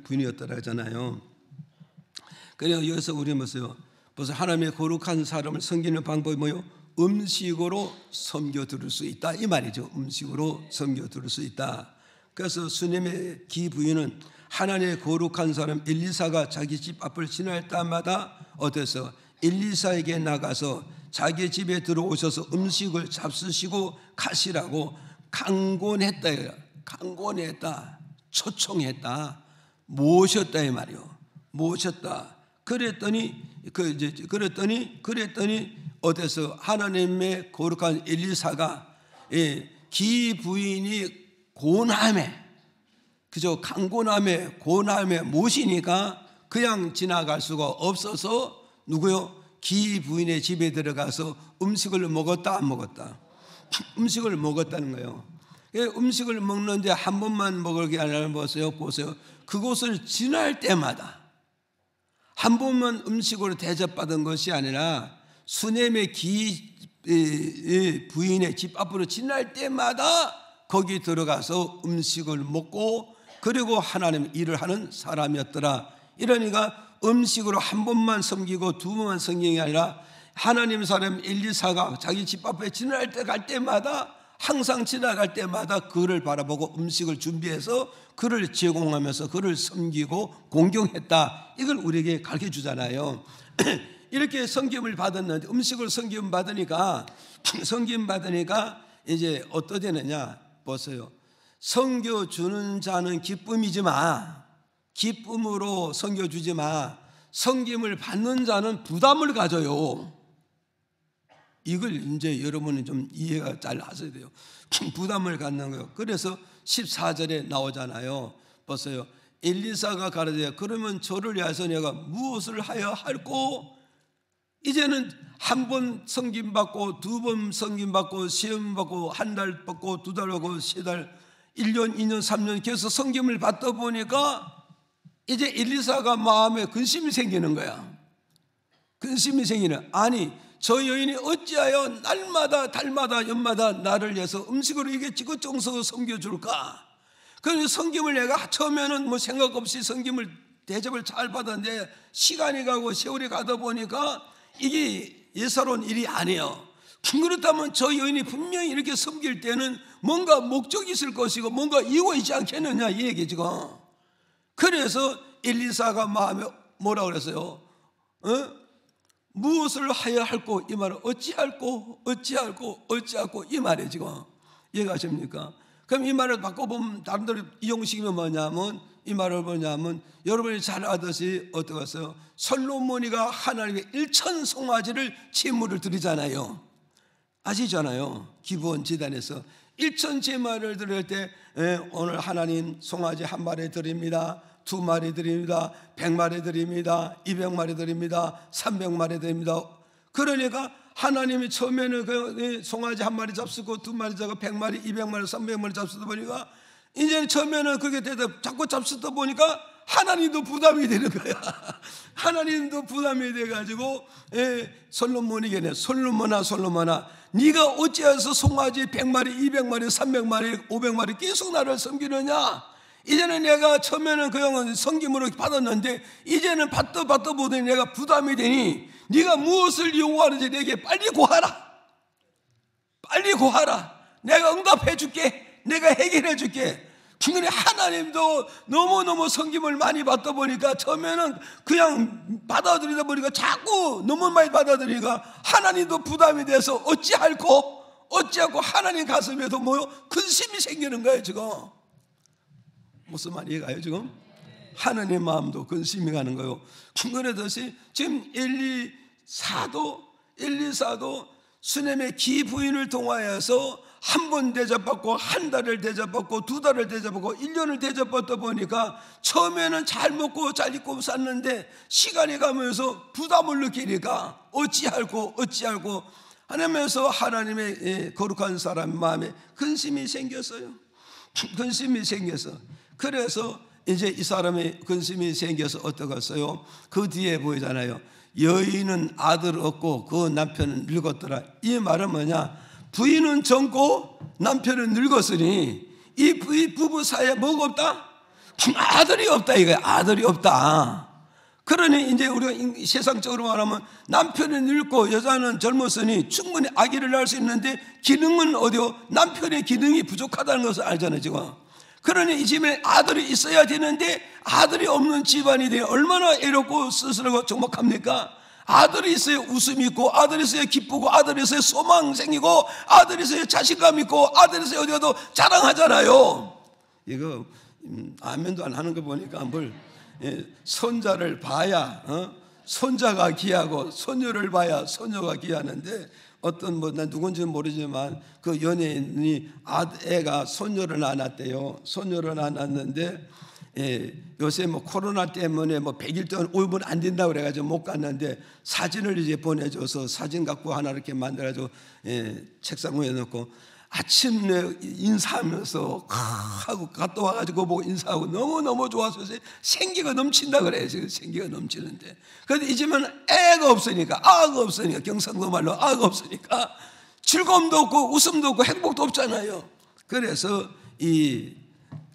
분이었더라 하잖아요. 그래서 여기서 우리 보세요. 벌써 하나님의 거룩한 사람을 섬기는 방법이 뭐요? 음식으로 섬겨드릴 수 있다 이 말이죠. 음식으로 섬겨드릴 수 있다. 그래서 수님의 기부인은 하나님의 거룩한 사람 엘리사가 자기 집 앞을 지날 때마다 어때서 엘리사에게 나가서 자기 집에 들어오셔서 음식을 잡수시고 가시라고 강권했다. 강권했다. 초청했다. 모셨다 이 말이요. 모셨다. 그랬더니 어때서 하나님의 거룩한 엘리사가 기부인이 고난에 그저 강고남에 고남에 모시니까 그냥 지나갈 수가 없어서 누구요? 기부인의 집에 들어가서 음식을 먹었다 안 먹었다? 음식을 먹었다는 거예요. 음식을 먹는데 한 번만 먹을 게 아니라 보세요. 그곳을 지날 때마다 한 번만 음식으로 대접받은 것이 아니라 수넴의 부인의 집 앞으로 지날 때마다 거기 들어가서 음식을 먹고 그리고 하나님 일을 하는 사람이었더라. 이러니까 음식으로 한 번만 섬기고 두 번만 섬기는 게 아니라 하나님 사람 엘리사가 자기 집 앞에 지날 때 갈 때마다 항상 지나갈 때마다 그를 바라보고 음식을 준비해서 그를 제공하면서 그를 섬기고 공경했다. 이걸 우리에게 가르쳐 주잖아요. 이렇게 섬김을 받았는데 음식을 섬김 받으니까 이제 어떠되느냐 보세요. 섬겨주는 자는 기쁨이지 마. 기쁨으로 섬겨주지 마. 섬김을 받는 자는 부담을 가져요. 이걸 이제 여러분이 좀 이해가 잘 하셔야 돼요. 부담을 갖는 거예요. 그래서 14절에 나오잖아요. 보세요. 엘리사가 가르쳐 그러면 저를 위해서 내가 무엇을 하여 할꼬? 이제는 한 번 섬김 받고 두 번 섬김 받고 시험 받고 한 달 받고 두 달 받고 세 달 1년 2년 3년 계속 섬김을 받다 보니까 이제 엘리사가 마음에 근심이 생기는 거야. 근심이 생기는. 아니 저 여인이 어찌하여 날마다 달마다 연마다 나를 위해서 음식으로 이게 지긋정서 섬겨줄까? 그래서 섬김을 내가 처음에는 뭐 생각 없이 섬김을 대접을 잘 받았는데 시간이 가고 세월이 가다 보니까 이게 예사로운 일이 아니에요. 그렇다면 저 여인이 분명히 이렇게 섬길 때는 뭔가 목적이 있을 것이고 뭔가 이유가 있지 않겠느냐 이 얘기죠. 그래서 엘리사가 마음에 뭐라 그랬어요? 무엇을 하여 할꼬? 이 말은 어찌할꼬 이 말이에요 지금. 이해가십니까? 그럼 이 말을 바꿔보면 다른 데로 이용식이면 뭐냐면 이 말을 뭐냐면 여러분이 잘 아듯이 어떻게 했어요? 솔로몬이가 하나님의 1천 송아지를 제물을 드리잖아요. 아시잖아요. 기브온 제단에서 1천 제물을 드릴 때 오늘 하나님 송아지 한 마리 드립니다. 2마리 드립니다. 100마리 드립니다. 200마리 드립니다. 300마리 드립니다. 그러니까 하나님이 처음에는 그 송아지 한 마리 잡수고 2마리 잡고 100마리, 200마리, 300마리 잡수다 보니까 이제 처음에는 그게 되다 자꾸 잡수다 보니까 하나님도 부담이 되는 거야. 하나님도 부담이 돼가지고 솔로몬에게 솔로몬아 네가 어찌해서 송아지 100마리, 200마리, 300마리, 500마리 계속 나를 섬기느냐? 이제는 내가 처음에는 그 형은 섬김으로 받았는데 이제는 받다 보더니 내가 부담이 되니 네가 무엇을 요구하는지 내게 빨리 구하라. 빨리 구하라. 내가 응답해 줄게. 내가 해결해 줄게. 근데 하나님도 너무너무 섬김을 많이 받다 보니까 처음에는 그냥 받아들이다 보니까 자꾸 너무 많이 받아들이니까 하나님도 부담이 돼서 어찌하고 하나님 가슴에도 근심이 생기는 거예요 지금. 무슨 말이에요 지금? 하나님의 마음도 근심이 가는 거예요. 그러듯이 지금 엘리사도 수넴의 기부인을 통하여서 한 번 대접받고 한 달을 대접받고 2달을 대접받고 1년을 대접받다 보니까 처음에는 잘 먹고 잘 입고 샀는데 시간이 가면서 부담을 느끼니까 어찌할고 하면서 하나님의 거룩한 사람 마음에 근심이 생겼어요. 근심이 생겨서 그래서 이제 이 사람의 근심이 생겨서 어떡했어요? 그 뒤에 보이잖아요. 여인은 아들 얻고 그 남편은 늙었더라. 이 말은 뭐냐? 부인은 젊고 남편은 늙었으니 이 부부 사이에 뭐가 없다? 아들이 없다 이거야. 아들이 없다. 그러니 이제 우리가 세상적으로 말하면 남편이 늙고 여자는 젊었으니 충분히 아기를 낳을 수 있는데 기능은 어디요? 남편의 기능이 부족하다는 것을 알잖아요 지금. 그러니 이 집에 아들이 있어야 되는데 아들이 없는 집안이 되어 얼마나 애롭고 쓸쓸하고 적막합니까? 아들이 있어야 웃음이 있고 아들이 있어야 기쁘고 아들이 있어야 소망 생기고 아들이 있어야 자신감 있고 아들이 있어야 어디 가도 자랑하잖아요. 이거 아멘도 안 하는 거 보니까 뭘 손자를 봐야 손자가 귀하고 손녀를 봐야 손녀가 귀하는데 어떤 난 누군지는 모르지만 그 연예인이 애가 손녀를 안 낳았대요. 손녀를 안 낳았는데 요새 뭐 코로나 때문에 뭐 100일 동안 오면 안 된다고 그래가지고 못 갔는데 사진을 이제 보내줘서 사진 갖고 하나 이렇게 만들어가지고 책상 위에 놓고 아침에 인사하면서 하고 갔다 와가지고 보고 인사하고 너무너무 좋아서 생기가 넘친다 그래요. 지금 생기가 넘치는데 그런데 이 집은 애가 없으니까 아가 없으니까 경상도 말로 아가 없으니까 즐거움도 없고 웃음도 없고 행복도 없잖아요. 그래서 이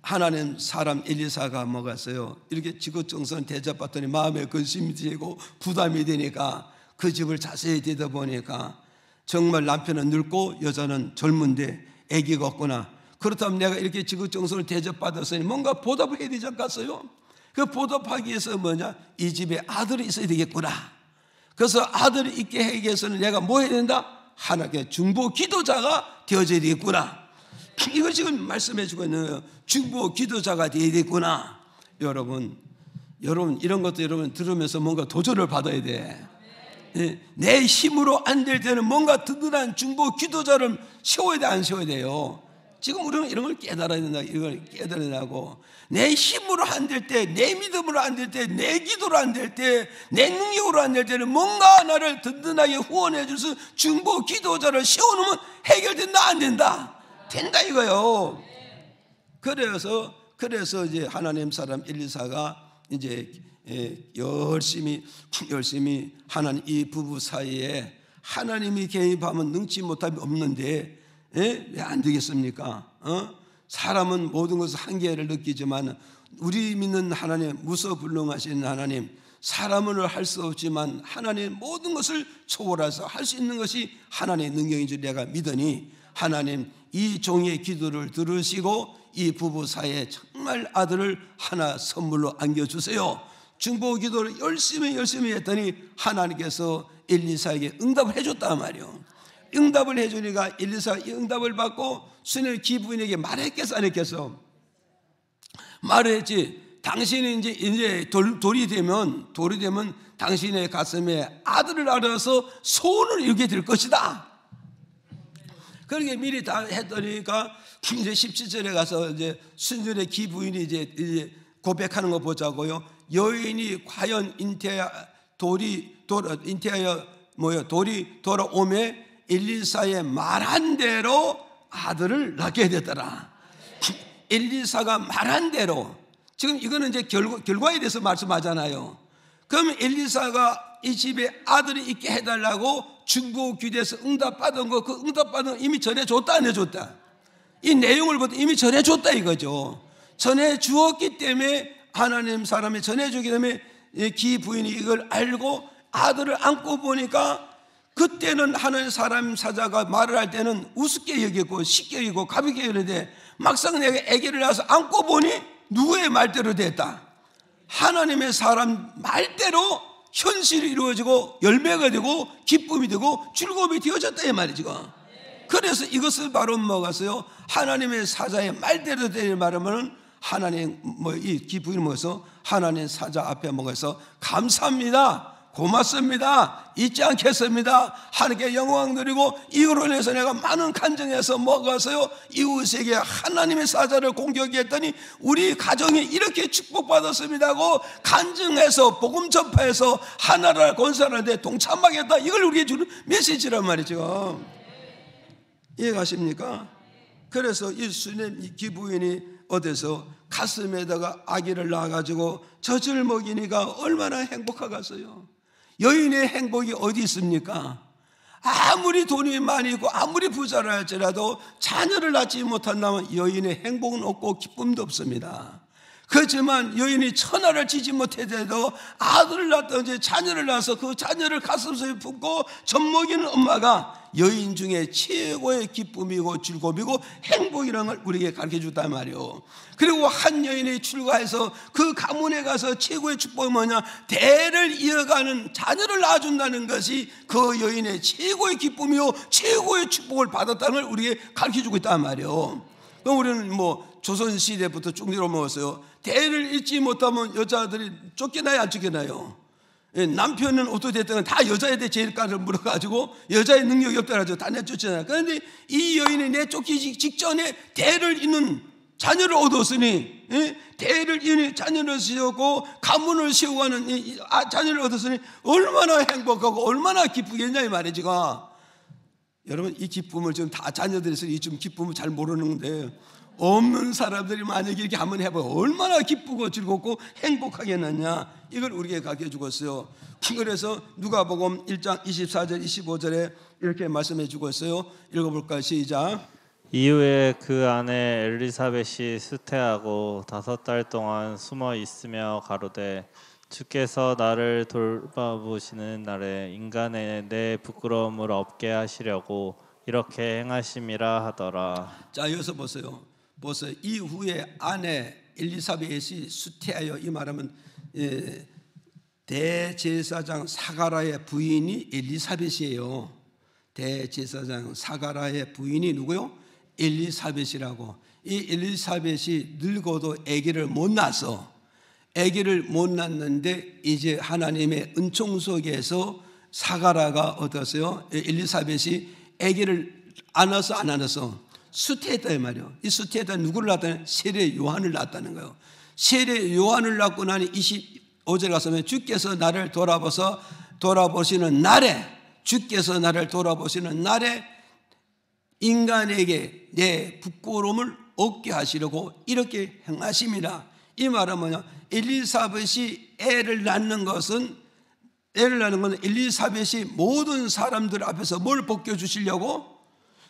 하나님 사람 엘리사가 뭐갔어요? 이렇게 지긋정성 대접받더니 마음에 근심이 되고 부담이 되니까 그 집을 자세히 들여다보니까 정말 남편은 늙고 여자는 젊은데 아기가 없구나. 그렇다면 내가 이렇게 지긋정성을 대접받았으니 뭔가 보답을 해야 되지 않겠어요? 그 보답하기 위해서 뭐냐? 이 집에 아들이 있어야 되겠구나. 그래서 아들이 있게 하기 위해서는 내가 뭐 해야 된다? 하나님께 중보 기도자가 되어져야 되겠구나. 이걸 지금 말씀해 주고 있는 거예요. 중보 기도자가 되어야 되겠구나. 여러분 이런 것도 여러분 들으면서 뭔가 도전을 받아야 돼. 내 힘으로 안 될 때는 뭔가 든든한 중보 기도자를 세워야 돼, 안 세워야 돼요? 지금 우리는 이런 걸 깨달아야 된다. 이걸 깨달아야 된다고. 내 힘으로 안 될 때, 내 믿음으로 안 될 때, 내 기도로 안 될 때, 내 능력으로 안 될 때는 뭔가 나를 든든하게 후원해 줄 수 중보 기도자를 세워놓으면 해결된다, 안 된다? 된다 이거요. 그래서 이제 하나님 사람 엘리사가 이제 열심히 하나님 이 부부 사이에 하나님이 개입하면 능치 못함이 없는데 왜 안 되겠습니까? 사람은 모든 것을 한계를 느끼지만 우리 믿는 하나님, 무소불능하신 하나님, 사람은 할 수 없지만 하나님 모든 것을 초월해서 할 수 있는 것이 하나님의 능력인 줄 내가 믿으니 하나님 이 종의 기도를 들으시고 이 부부 사이에 정말 아들을 하나 선물로 안겨주세요. 중보 기도를 열심히 했더니 하나님께서 엘리사에게 응답을 해줬단 말이에요. 응답을 해주니까 엘리사가 이 응답을 받고 수녀 기부인에게 말했겠어 안 했겠어? 말을 했지. 당신이 이제 돌이 되면 당신의 가슴에 아들을 낳아서 소원을 이루게 될 것이다. 그렇게 미리 다 했더니까 이제 17절에 가서 이제 수녀의 기부인이 이제 고백하는 거 보자고요. 여인이 과연 돌이 돌아오매 엘리사의 말한 대로 아들을 낳게 되더라. 엘리사가 말한 대로. 지금 이거는 이제 결과에 대해서 말씀하잖아요. 그럼 엘리사가 이 집에 아들이 있게 해달라고 중보 기도에서 응답받은 거, 그 응답받은 거 이미 전해줬다 안 해줬다? 이 내용을 보다 이미 전해줬다 이거죠. 전해주었기 때문에 하나님 사람이 전해주기 때문에 기부인이 이걸 알고 아들을 안고 보니까 그때는 하나님 사람 사자가 말을 할 때는 우습게 여기고 쉽게 여기고 가볍게 여기는데 막상 내가 아기를 낳아서 안고 보니 누구의 말대로 됐다? 하나님의 사람 말대로 현실이 이루어지고 열매가 되고 기쁨이 되고 즐거움이 되어졌다 이 말이죠. 그래서 이것을 바로 먹었어요. 하나님의 사자의 말대로 되는 말하면 하나님 이 기부인을 먹어서 하나님 사자 앞에 먹어서 감사합니다. 고맙습니다. 잊지 않겠습니다. 하나님께 영광 드리고 이걸로 인해서 내가 많은 간증해서 먹어서요 이웃에게 하나님의 사자를 공격했더니 우리 가정이 이렇게 축복받았습니다고 간증해서 복음 전파해서 하나를 건설하는데 동참하겠다. 이걸 우리에게 주는 메시지란 말이죠. 이해가십니까? 그래서 이 수녀 기부인이 어디서 가슴에다가 아기를 낳아가지고 젖을 먹이니까 얼마나 행복하겠어요. 여인의 행복이 어디 있습니까? 아무리 돈이 많이 있고 아무리 부자라 할지라도 자녀를 낳지 못한다면 여인의 행복은 없고 기쁨도 없습니다. 그렇지만 여인이 천하를 지지 못해도 아들을 낳든지 자녀를 낳아서 그 자녀를 가슴속에 품고 젖먹이는 엄마가 여인 중에 최고의 기쁨이고 즐거움이고 행복이라는 걸 우리에게 가르쳐줬단 말이에요. 그리고 한 여인이 출가해서 그 가문에 가서 최고의 축복이 뭐냐, 대를 이어가는 자녀를 낳아준다는 것이 그 여인의 최고의 기쁨이요 최고의 축복을 받았다는 걸 우리에게 가르쳐주고 있단 말이에요. 그럼 우리는 조선시대부터 쭉 내려먹었어요. 대를 잇지 못하면 여자들이 쫓겨나요, 안 쫓겨나요? 남편은 어떻게 됐든 다 여자애들 제일까지 물어가지고 여자의 능력이 없다라고 다 내쫓잖아요. 그런데 이 여인이 내쫓기기 직전에 대를 잇는 자녀를 얻었으니, 대를 잇는 자녀를 세우고 가문을 세우고하는 자녀를 얻었으니 얼마나 행복하고 얼마나 기쁘겠냐 이 말이지가. 여러분, 이 기쁨을 지금 다 자녀들에서 이 좀 기쁨을 잘 모르는데 없는 사람들이 만약에 이렇게 한번 해봐요. 얼마나 기쁘고 즐겁고 행복하겠느냐. 이걸 우리에게 가르쳐 주었어요. 그래서 누가복음 1장 24절 25절에 이렇게 말씀해 주고 있어요. 읽어볼까요? 시작. 이후에 그 아내 엘리사벳이 수태하고 5달 동안 숨어 있으며 가로되 주께서 나를 돌봐보시는 날에 인간의 내 부끄러움을 없게 하시려고 이렇게 행하심이라 하더라. 자, 여기서 보세요. 이후에 아내 엘리사벳이 수태하여, 이 말하면 대제사장 사가라의 부인이 엘리사벳이에요. 대제사장 사가라의 부인이 누구요? 엘리사벳이라고. 이 엘리사벳이 늙어도 아기를 못 낳아서, 아기를 못 낳는데 이제 하나님의 은총 속에서 사가라가 어떠세요? 엘리사벳이 아기를 안아서 안 안아서 수태했다 이 말이에요. 이 수태했다 누구를 낳았다는? 세례 요한을 낳았다는 거예요. 세례 요한을 낳고 나니 25절 가서 주께서 나를 돌아보시는 날에, 주께서 나를 돌아보시는 날에 인간에게 내 부끄러움을 없게 하시려고 이렇게 행하심이라. 이 말은 뭐냐? 엘리사벳이 애를 낳는 것은 엘리사벳이 모든 사람들 앞에서 뭘 벗겨주시려고?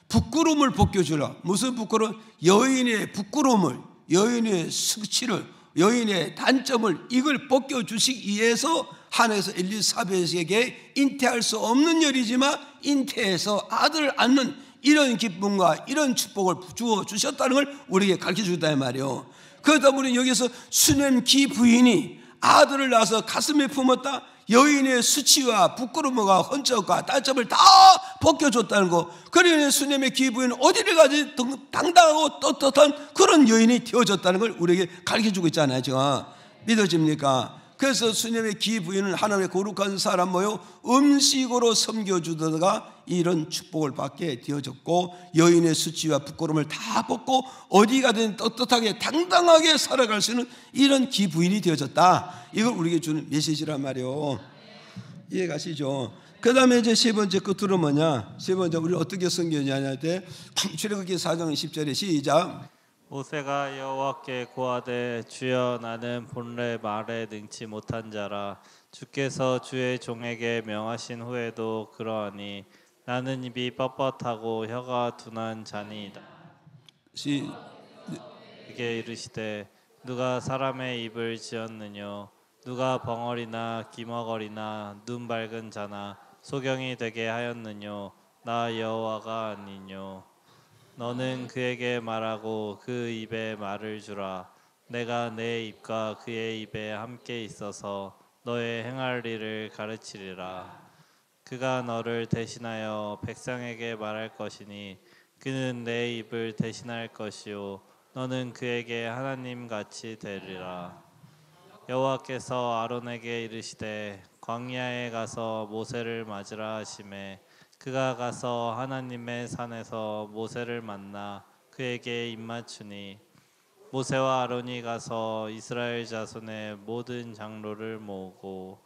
부끄러움을 벗겨주라. 무슨 부끄러움? 여인의 부끄러움을, 여인의 수치를, 여인의 단점을, 이걸 벗겨주시기 위해서 하나님께서 엘리사벳에게 잉태할 수 없는 일이지만 잉태해서 아들을 낳는 이런 기쁨과 이런 축복을 주어 주셨다는 걸 우리에게 가르쳐 주었다 말이에요. 그러다 보니 여기서 수냄기 부인이 아들을 낳아서 가슴에 품었다. 여인의 수치와 부끄러움과 헌적과 단점을 다 벗겨줬다는 거. 그러니 수냄의 기부인은 어디를 가지 당당하고 떳떳한 그런 여인이 되어졌다는 걸 우리에게 가르쳐주고 있잖아요. 지금 믿어집니까? 그래서 수냄의 기부인은 하나님의 거룩한 사람 모여 음식으로 섬겨주다가 이런 축복을 받게 되어졌고, 여인의 수치와 부끄러움을 다 벗고 어디 가든 떳떳하게 당당하게 살아갈 수 있는 이런 기부인이 되어졌다. 이걸 우리에게 주는 메시지란 말이에요. 이해가시죠? 그 다음에 이제 세 번째 끝으로 뭐냐? 세 번째 우리 어떻게 섬겼냐 할 때 출애굽기 4장 10절에 시작. 모세가 여호와께 고하되 주여 나는 본래 말에 능치 못한 자라 주께서 주의 종에게 명하신 후에도 그러하니 나는 입이 뻣뻣하고 혀가 둔한 자니이다. 이게 이르시되 누가 사람의 입을 지었느뇨? 누가 벙어리나 기머거리나 눈 밝은 자나 소경이 되게 하였느뇨? 나 여호와가 아니뇨? 너는 그에게 말하고 그 입에 말을 주라. 내가 내 입과 그의 입에 함께 있어서 너의 행할 일을 가르치리라. 그가 너를 대신하여 백성에게 말할 것이니 그는 내 입을 대신할 것이요 너는 그에게 하나님같이 되리라. 여호와께서 아론에게 이르시되 광야에 가서 모세를 맞으라 하시매 그가 가서 하나님의 산에서 모세를 만나 그에게 입맞추니 모세와 아론이 가서 이스라엘 자손의 모든 장로를 모으고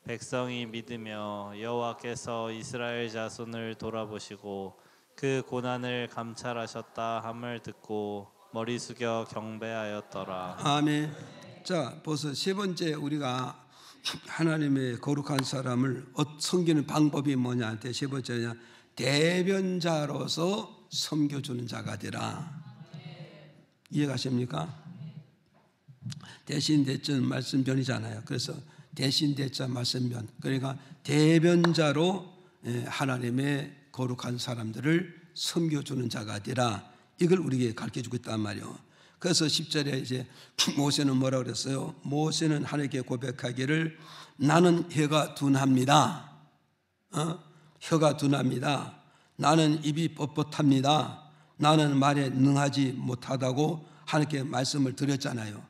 백성이 믿으며 여호와께서 이스라엘 자손을 돌아보시고 그 고난을 감찰하셨다 함을 듣고 머리 숙여 경배하였더라. 아멘. 자, 벌써 세 번째 우리가 하나님의 거룩한 사람을 섬기는 방법이 뭐냐? 세 번째냐? 대변자로서 섬겨주는 자가 되라. 이해가십니까? 대신 대전 말씀변이잖아요. 그래서 대신 대자 말씀변. 그러니까 대변자로 하나님의 거룩한 사람들을 섬겨주는 자가 되라. 이걸 우리에게 가르쳐주고 있단 말이에요. 그래서 10절에 이제 모세는 뭐라 그랬어요? 모세는 하나님께 고백하기를 나는 혀가 둔합니다. 혀가 둔합니다. 나는 입이 뻣뻣합니다. 나는 말에 능하지 못하다고 하나님께 말씀을 드렸잖아요.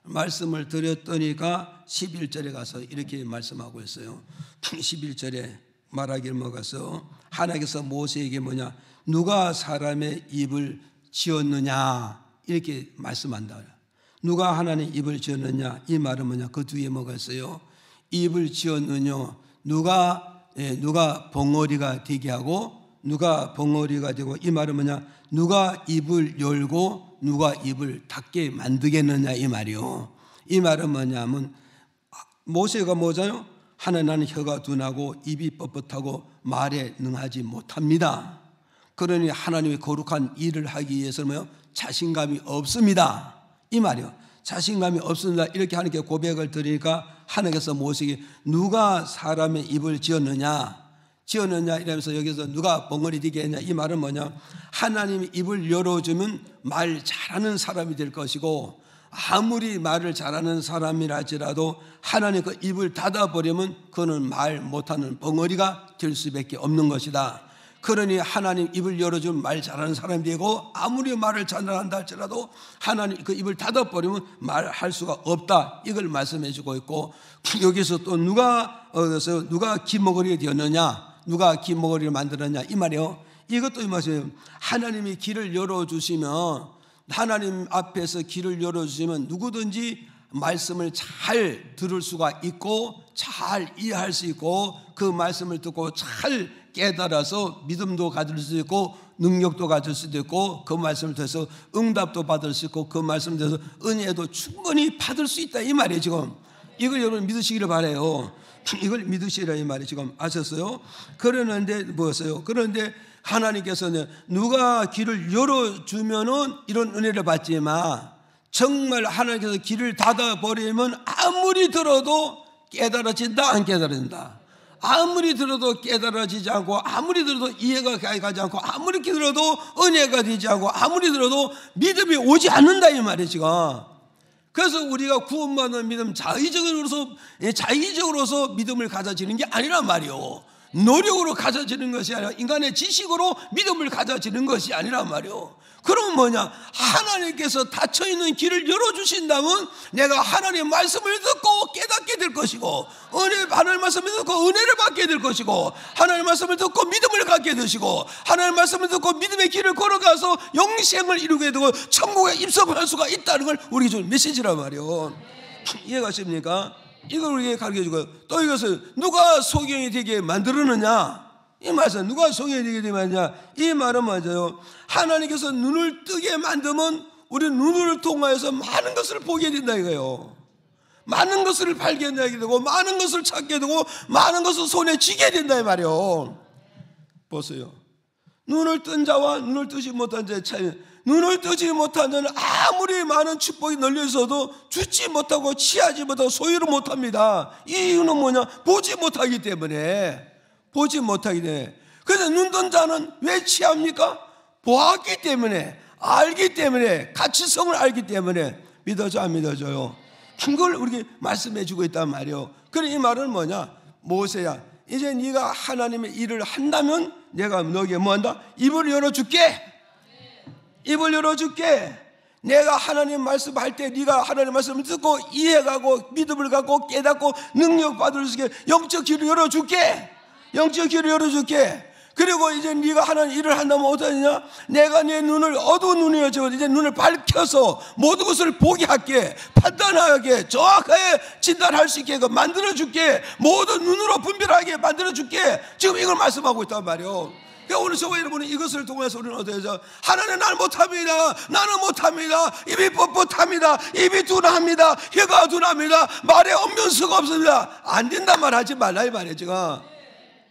말씀을 드렸더니까 11절에 가서 이렇게 말씀하고 있어요. 11절에 말하기를 먹어서 하나님께서 모세에게 뭐냐? 누가 사람의 입을 지었느냐? 이렇게 말씀한다. 누가 하나님 입을 지었느냐? 이 말은 뭐냐? 그 뒤에 뭐가 있어요? 입을 지었느냐? 누가 벙어리가 되게 하고 누가 벙어리가 되고, 이 말은 뭐냐? 누가 입을 열고 누가 입을 닫게 만들겠느냐 이 말이요. 이 말은 뭐냐면 모세가 뭐잖아요? 하나님은 혀가 둔하고 입이 뻣뻣하고 말에 능하지 못합니다. 그러니 하나님의 거룩한 일을 하기 위해서는 뭐요? 자신감이 없습니다. 이 말이요. 자신감이 없습니다. 이렇게 하나님께 고백을 드리니까 하나님께서 모세에게 누가 사람의 입을 지었느냐 이러면서 여기서 누가 벙어리 되게 했냐, 이 말은 뭐냐? 하나님이 입을 열어주면 말 잘하는 사람이 될 것이고, 아무리 말을 잘하는 사람이라 할지라도 하나님 그 입을 닫아버리면 그는 말 못하는 벙어리가 될 수밖에 없는 것이다. 그러니 하나님 입을 열어주면 말 잘하는 사람이 되고, 아무리 말을 잘한다 할지라도 하나님 그 입을 닫아버리면 말할 수가 없다. 이걸 말씀해 주고 있고, 여기서 또 누가 기머거리가 되었느냐, 누가 기머거리를 만들었냐 이 말이에요. 이것도 이 말이에요. 하나님이 길을 열어주시면, 하나님 앞에서 길을 열어주시면 누구든지 말씀을 잘 들을 수가 있고 잘 이해할 수 있고, 그 말씀을 듣고 잘 깨달아서 믿음도 가질 수 있고 능력도 가질 수도 있고, 그 말씀을 통해서 응답도 받을 수 있고, 그 말씀을 통해서 은혜도 충분히 받을 수 있다 이 말이에요. 지금 이걸 여러분 믿으시기를 바라요. 이걸 믿으시라 이 말이 지금 아셨어요? 그러는데 뭐였어요? 그런데 하나님께서는 누가 길을 열어주면은 이런 은혜를 받지만, 정말 하나님께서 길을 닫아버리면 아무리 들어도 깨달아진다 안 깨달아진다. 아무리 들어도 깨달아지지 않고, 아무리 들어도 이해가 가지 않고, 아무리 들어도 은혜가 되지 않고, 아무리 들어도 믿음이 오지 않는다 이 말이에요 지금. 그래서 우리가 구원받는 믿음, 자의적으로서 믿음을 가져지는 게 아니란 말이요. 노력으로 가져지는 것이 아니라 인간의 지식으로 믿음을 가져지는 것이 아니란 말이요. 그럼 뭐냐? 하나님께서 닫혀있는 길을 열어주신다면 내가 하나님의 말씀을 듣고 깨닫게 될 것이고, 하나님의 말씀을 듣고 은혜를 받게 될 것이고, 하나님의 말씀을 듣고 믿음을 갖게 되시고, 하나님의 말씀을 듣고 믿음의 길을 걸어가서 영생을 이루게 되고 천국에 입성할 수가 있다는 걸 우리에게 주는 메시지란 말이에요. 이해가십니까? 이걸 우리에게 가르쳐주고, 또 이것을 누가 소경이 되게 만들었느냐, 이 말씀 누가 소경이 되게 만드냐, 이 말은 맞아요. 하나님께서 눈을 뜨게 만들면 우리 눈을 통하여서 많은 것을 보게 된다 이거예요. 많은 것을 발견하게 되고, 많은 것을 찾게 되고, 많은 것을 손에 쥐게 된다 이 말이에요. 보세요. 눈을 뜬 자와 눈을 뜨지 못한 자의 차이. 눈을 뜨지 못한 자는 아무리 많은 축복이 널려 있어도 주지 못하고 취하지 못하고 소유를 못합니다. 이 이유는 뭐냐? 보지 못하기 때문에. 그래서 눈 뜬 자는 왜 취합니까? 보았기 때문에, 알기 때문에, 가치성을 알기 때문에. 믿어져 안 믿어져요? 그걸 우리에게 말씀해 주고 있단 말이에요. 그래, 이 말은 뭐냐? 모세야, 이제 네가 하나님의 일을 한다면 내가 너에게 뭐한다? 입을 열어줄게. 입을 열어줄게. 내가 하나님 말씀할 때 네가 하나님 말씀을 듣고 이해가고 믿음을 갖고 깨닫고 능력 받을 수 있게 영적 길을 열어줄게. 그리고 이제 네가 하나님 일을 한다면 어떠냐? 내가 네 눈을, 어두운 눈이었죠, 이제 눈을 밝혀서 모든 것을 보게 할게. 판단하게, 정확하게 진단할 수 있게 만들어줄게. 모든 눈으로 분별하게 만들어줄게. 지금 이걸 말씀하고 있단 말이에요. 그러니까 오늘 저와 여러분은 이것을 통해서 우리는 어때요? 하나님 나는 못합니다. 나는 못합니다. 입이 뻣뻣합니다. 입이 둔합니다. 혀가 둔합니다. 말에 언변수가 없습니다. 안 된단 말 하지 말라 이 말이에요 지금.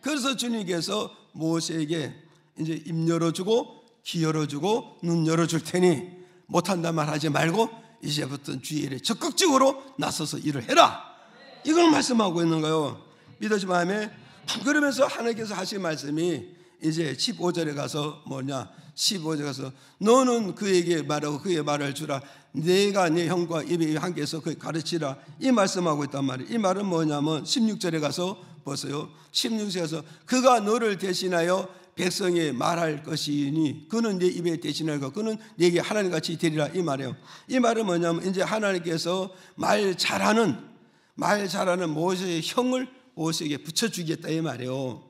그래서 주님께서 모세에게 이제 입 열어주고 귀 열어주고 눈 열어줄 테니 못한단 말 하지 말고 이제부터 주의 일에 적극적으로 나서서 일을 해라. 이걸 말씀하고 있는 거예요. 믿으시 마음에. 그러면서 하나님께서 하신 말씀이 이제 15절에 가서 뭐냐, 15절에 가서 너는 그에게 말하고 그에게 말을 주라. 내가 네 형과 입이 함께해서 그 가르치라. 이 말씀하고 있단 말이에요. 이 말은 뭐냐면 16절에 가서 보세요. 16절에 가서 그가 너를 대신하여 백성에 말할 것이니 그는 내 입에 대신할 것, 그는 내게 하나님같이 되리라. 이 말이에요. 이 말은 뭐냐면 이제 하나님께서 말 잘하는 모세의 형을 모세에게 붙여주겠다 이 말이에요.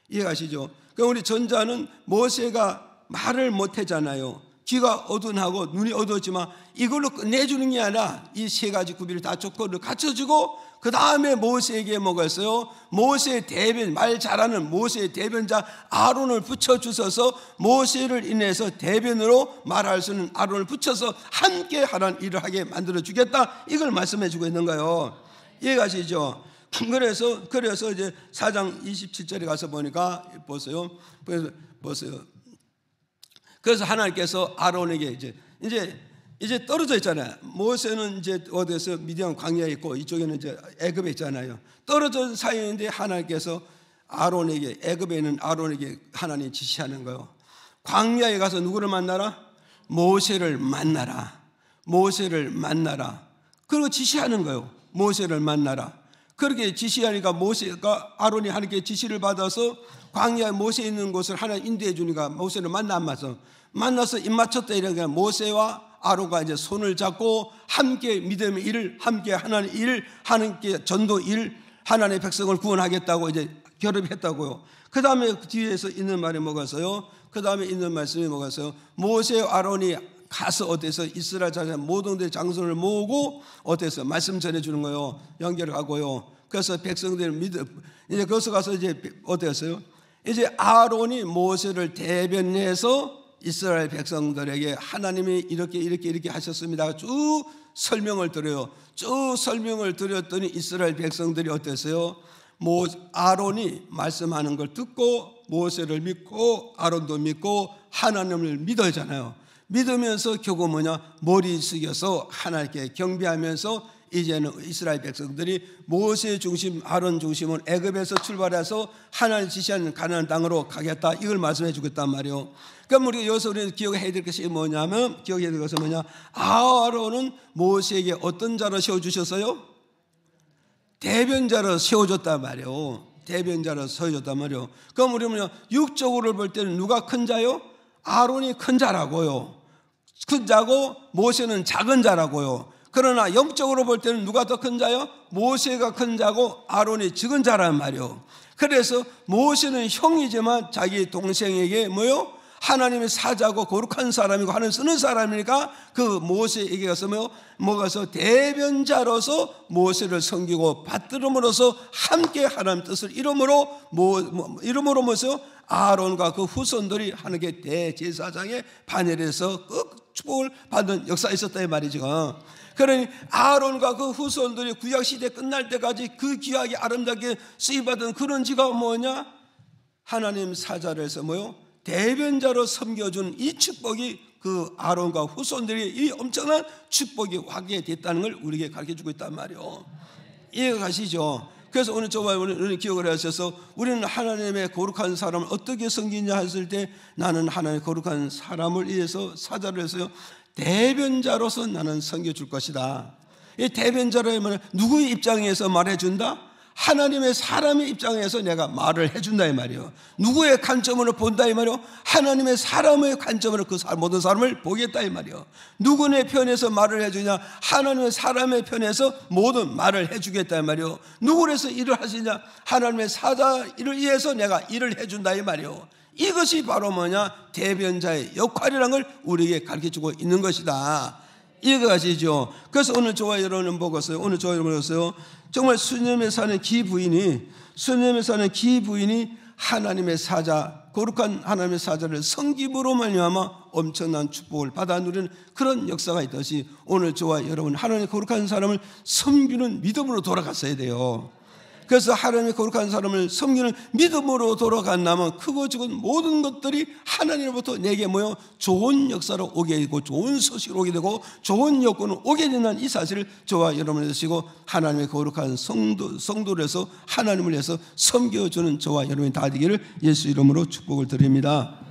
이해가시죠? 그러니까 우리 전자는 모세가 말을 못하잖아요. 귀가 어두운하고 눈이 어두웠지만 이걸로 끝내주는 게 아니라 이 세 가지 구비를 다 조건을 갖춰주고 그 다음에 모세에게 뭐가 있어요? 모세의 대변, 말 잘하는 모세의 대변자 아론을 붙여주셔서 모세를 인해서 대변으로 말할 수 있는 아론을 붙여서 함께 하라는 일을 하게 만들어주겠다. 이걸 말씀해 주고 있는 거예요. 이해가시죠? 그래서 이제 4장 27절에 가서 보니까 보세요. 그래서 하나님께서 아론에게 이제 떨어져 있잖아요. 모세는 이제 어디에서 미디안 광야에 있고 이쪽에는 이제 애굽에 있잖아요. 떨어진 사이인데 하나님께서 아론에게, 애굽에 있는 아론에게 하나님이 지시하는 거예요. 광야에 가서 누구를 만나라? 모세를 만나라. 모세를 만나라. 그리고 지시하는 거예요. 모세를 만나라. 그렇게 지시하니까 모세가, 아론이 하나님께 지시를 받아서 광야에 모세 있는 곳을 하나님 인도해 주니까 모세를 만나서 입 맞췄다 이러니까 모세와 아론과 이제 손을 잡고 함께 믿음의 일을, 함께 하나님의 일을, 하나님께 전도 일, 하나님의 백성을 구원하겠다고 이제 결합했다고요. 그 다음에 뒤에서 있는 말이 뭐가 있어요? 그 다음에 있는 말씀이 뭐가 있어요? 모세와 아론이 가서 어때서 이스라엘 자손 모든 데 장손을 모으고 어때서 말씀 전해주는 거예요. 연결하고요. 그래서 백성들 이제 거기서 가서 이제 어땠어요? 이제 아론이 모세를 대변해서 이스라엘 백성들에게 하나님이 이렇게 하셨습니다. 쭉 설명을 드려요. 쭉 설명을 드렸더니 이스라엘 백성들이 어땠어요? 아론이 말씀하는 걸 듣고 모세를 믿고 아론도 믿고 하나님을 믿어잖아요. 믿으면서 결국 뭐냐? 머리 숙여서 하나님께 경배하면서 이제는 이스라엘 백성들이 모세 중심, 아론 중심은 애굽에서 출발해서 하나님 지시하는 가나안 땅으로 가겠다. 이걸 말씀해 주겠단 말이에요. 그럼 우리가 여기서 우리는 기억해야 될 것이 뭐냐면, 아론은 모세에게 어떤 자로 세워주셨어요? 대변자로 세워줬단 말이에요. 대변자로 세워줬단 말이에요. 그럼 우리는 육적으로 볼 때는 누가 큰 자요? 아론이 큰 자라고요. 큰 자고 모세는 작은 자라고요. 그러나 영적으로 볼 때는 누가 더 큰 자요? 모세가 큰 자고 아론이 적은 자란 말이에요. 그래서 모세는 형이지만 자기 동생에게 뭐요? 하나님의 사자고 거룩한 사람이고 하나님 쓰는 사람이니까 그 모세에게 가서 뭐가서 대변자로서 모세를 섬기고 받들음으로써 함께 하나님 뜻을 이름으로 뭐죠? 아론과 그 후손들이 하나님께 대제사장의 반열에서 축복을 받는 역사가 있었다 이 말이죠. 그러니 아론과 그 후손들이 구약시대 끝날 때까지 그 귀하게 아름답게 쓰임받은 그런 지가 뭐냐? 하나님 사자를 해서 대변자로 섬겨준 이 축복이 그 아론과 후손들이 이 엄청난 축복이 하게 됐다는 걸 우리에게 가르쳐주고 있단 말이에요. 이해가 가시죠? 그래서 오늘 우리는 기억을 하셔서 우리는 하나님의 거룩한 사람을 어떻게 섬기냐 했을 때 나는 하나님의 거룩한 사람을 위해서 사자를 해서요 대변자로서 나는 섬겨줄 것이다. 이 대변자라면 누구의 입장에서 말해준다? 하나님의 사람의 입장에서 내가 말을 해준다 이 말이에요. 누구의 관점으로 본다 이 말이에요? 하나님의 사람의 관점으로 그 모든 사람을 보겠다 이 말이에요. 누구의 편에서 말을 해주냐? 하나님의 사람의 편에서 모든 말을 해주겠다 이 말이에요. 누구에서 일을 하시냐? 하나님의 사자 일을 위해서 내가 일을 해준다 이 말이에요. 이것이 바로 뭐냐? 대변자의 역할이라는 걸 우리에게 가르쳐주고 있는 것이다. 이해가 가시죠? 그래서 오늘 저와 여러분은 보고서요. 오늘 저와 여러분은 보고서요. 정말 수념에 사는 기부인이 하나님의 사자 거룩한 하나님의 사자를 섬김으로 말미암아 엄청난 축복을 받아 누리는 그런 역사가 있듯이 오늘 저와 여러분 하나님의 거룩한 사람을 섬기는 믿음으로 돌아갔어야 돼요. 그래서 하나님의 거룩한 사람을 섬기는 믿음으로 돌아간다면 크고 작은 모든 것들이 하나님으로부터 내게 모여 좋은 역사로 오게 되고 좋은 소식으로 오게 되고 좋은 여건으로 오게 되는 이 사실을 저와 여러분이 드시고 하나님의 거룩한 성도를 해서 하나님을 위해서 섬겨주는 저와 여러분이 다 되기를 예수 이름으로 축복을 드립니다.